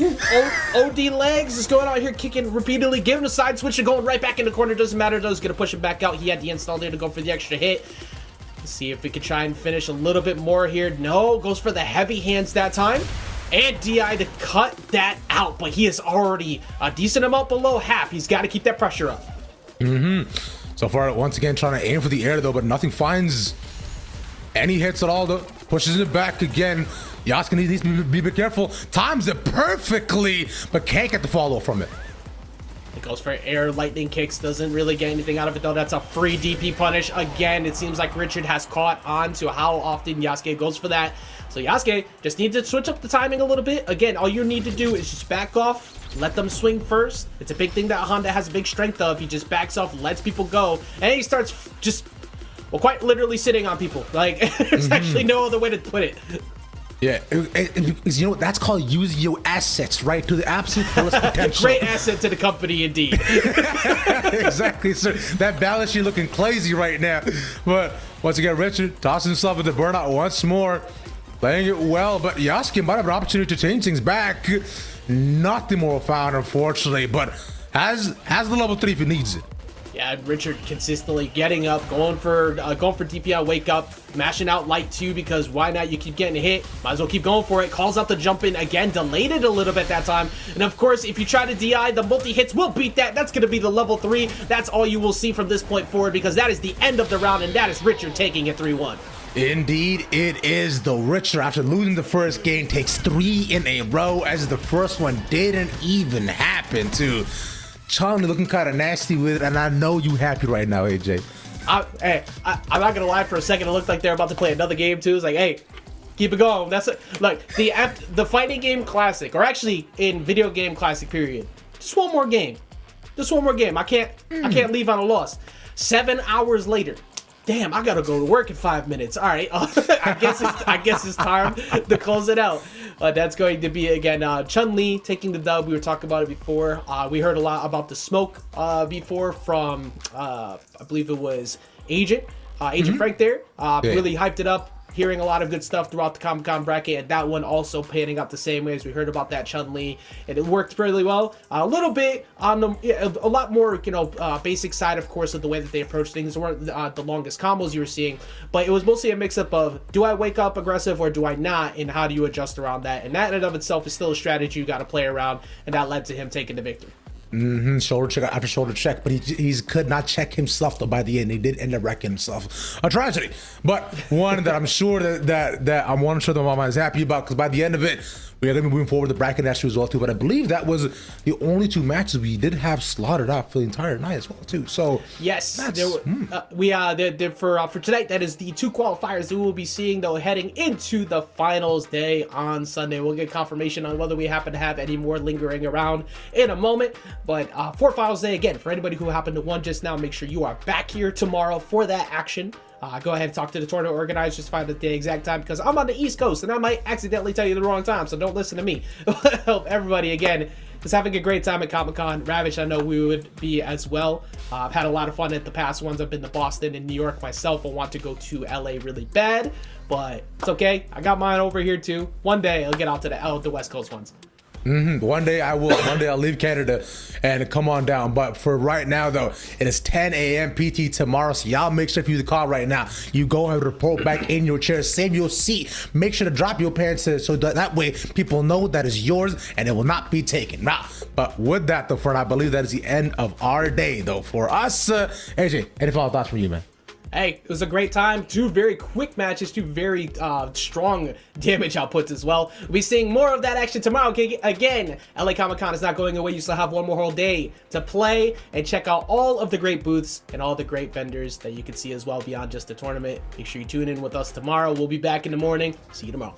OD legs is going out here kicking repeatedly, giving a side switch and going right back in the corner. Doesn't matter though, he's gonna push him back out. He had the install there to go for the extra hit. Let's see if we can try and finish a little bit more here. No, goes for the heavy hands that time. And DI to cut that out, but he is already a decent amount below half. He's got to keep that pressure up. So far, once again, trying to aim for the air though, but nothing finds any hits at all though. Pushes it back again. Yasuke needs to be careful. Times it perfectly, but can't get the follow from it. It goes for air lightning kicks. Doesn't really get anything out of it though. That's a free DP punish. Again, it seems like Richard has caught on to how often Yasuke goes for that. So Yasuke just needs to switch up the timing a little bit. Again, all you need to do is just back off, let them swing first. It's a big thing that Honda has a big strength of. He just backs off, lets people go, and he starts just, well, quite literally sitting on people. Like, there's actually no other way to put it. Yeah, you know what? That's called using your assets, right, to the absolute fullest potential. Great asset to the company, indeed. Exactly, sir. That balance sheet looking crazy right now. But once again, Richard tosses himself with the burnout once more, playing it well. But Yasuke might have an opportunity to change things back. Nothing more found, unfortunately, but has the level 3 if he needs it. Yeah, Richard consistently getting up, going for DPI wake up, mashing out light 2 because why not? You keep getting hit, might as well keep going for it. Calls out the jump in again, delayed it a little bit that time. And of course, if you try to DI, the multi hits will beat that. That's going to be the level 3. That's all you will see from this point forward because that is the end of the round, and that is Richard taking it 3-1. Indeed, it is. The Richard, after losing the first game, takes 3 in a row as the first one didn't even happen to. Chun-Li looking kind of nasty with it, and I know you happy right now, AJ. I'm not gonna lie. For a second, it looked like they're about to play another game too. It's like, hey, keep it going. That's it. Like the fighting game classic, or actually in video game classic period. Just one more game. Just one more game. I can't leave on a loss. 7 hours later, damn, I gotta go to work in 5 minutes. All right, I guess it's time to close it out. That's going to be again Chun-Li taking the dub. We were talking about it before. We heard a lot about the smoke before from I believe it was Agent Frank there. Really hyped it up. Hearing a lot of good stuff throughout the Comic-Con bracket, and that one also panning out the same way as we heard about that Chun-Li, and it worked really well. A little bit on a lot more, basic side, of course, of the way that they approach things. They weren't the longest combos you were seeing, but it was mostly a mix-up of, do I wake up aggressive or do I not, and how do you adjust around that? And that in and of itself is still a strategy you got to play around, and that led to him taking the victory. Shoulder check after shoulder check, but he could not check himself though. By the end, he did end up wrecking himself. A tragedy, but one that I'm sure that I'm one sure that my mind is happy about, because by the end of it, we are going to be moving forward the bracket next year as well too. But I believe that was the only 2 matches we did have slotted out for the entire night as well too. So yes, for tonight, that is the 2 qualifiers that we will be seeing though heading into the finals day on Sunday. We'll get confirmation on whether we happen to have any more lingering around in a moment. But for finals day, again, for anybody who happened to won just now, make sure you are back here tomorrow for that action. Go ahead and talk to the tournament organizers, just find out the exact time, because I'm on the East Coast and I might accidentally tell you the wrong time, so don't listen to me. Hope everybody, again, is having a great time at Comic-Con. Ravish, I know we would be as well. I've had a lot of fun at the past ones. I've been to Boston and New York myself. I want to go to LA really bad, but it's okay. I got mine over here too. One day I'll get out to the West Coast ones. One day I will. One day I'll leave Canada and come on down. But for right now, though, it is 10 a.m. PT tomorrow. So y'all make sure if you call right now, you go and report back in your chair, save your seat. Make sure to drop your parents so that way people know that is yours and it will not be taken. Now, but with that, though, friend, I believe that is the end of our day, though, for us. AJ, any final thoughts from you, man? Hey, it was a great time. 2 very quick matches, 2 very strong damage outputs as well. We'll be seeing more of that action tomorrow. Again, LA Comic-Con is not going away. You still have one more whole day to play and check out all of the great booths and all the great vendors that you can see as well beyond just the tournament. Make sure you tune in with us tomorrow. We'll be back in the morning. See you tomorrow.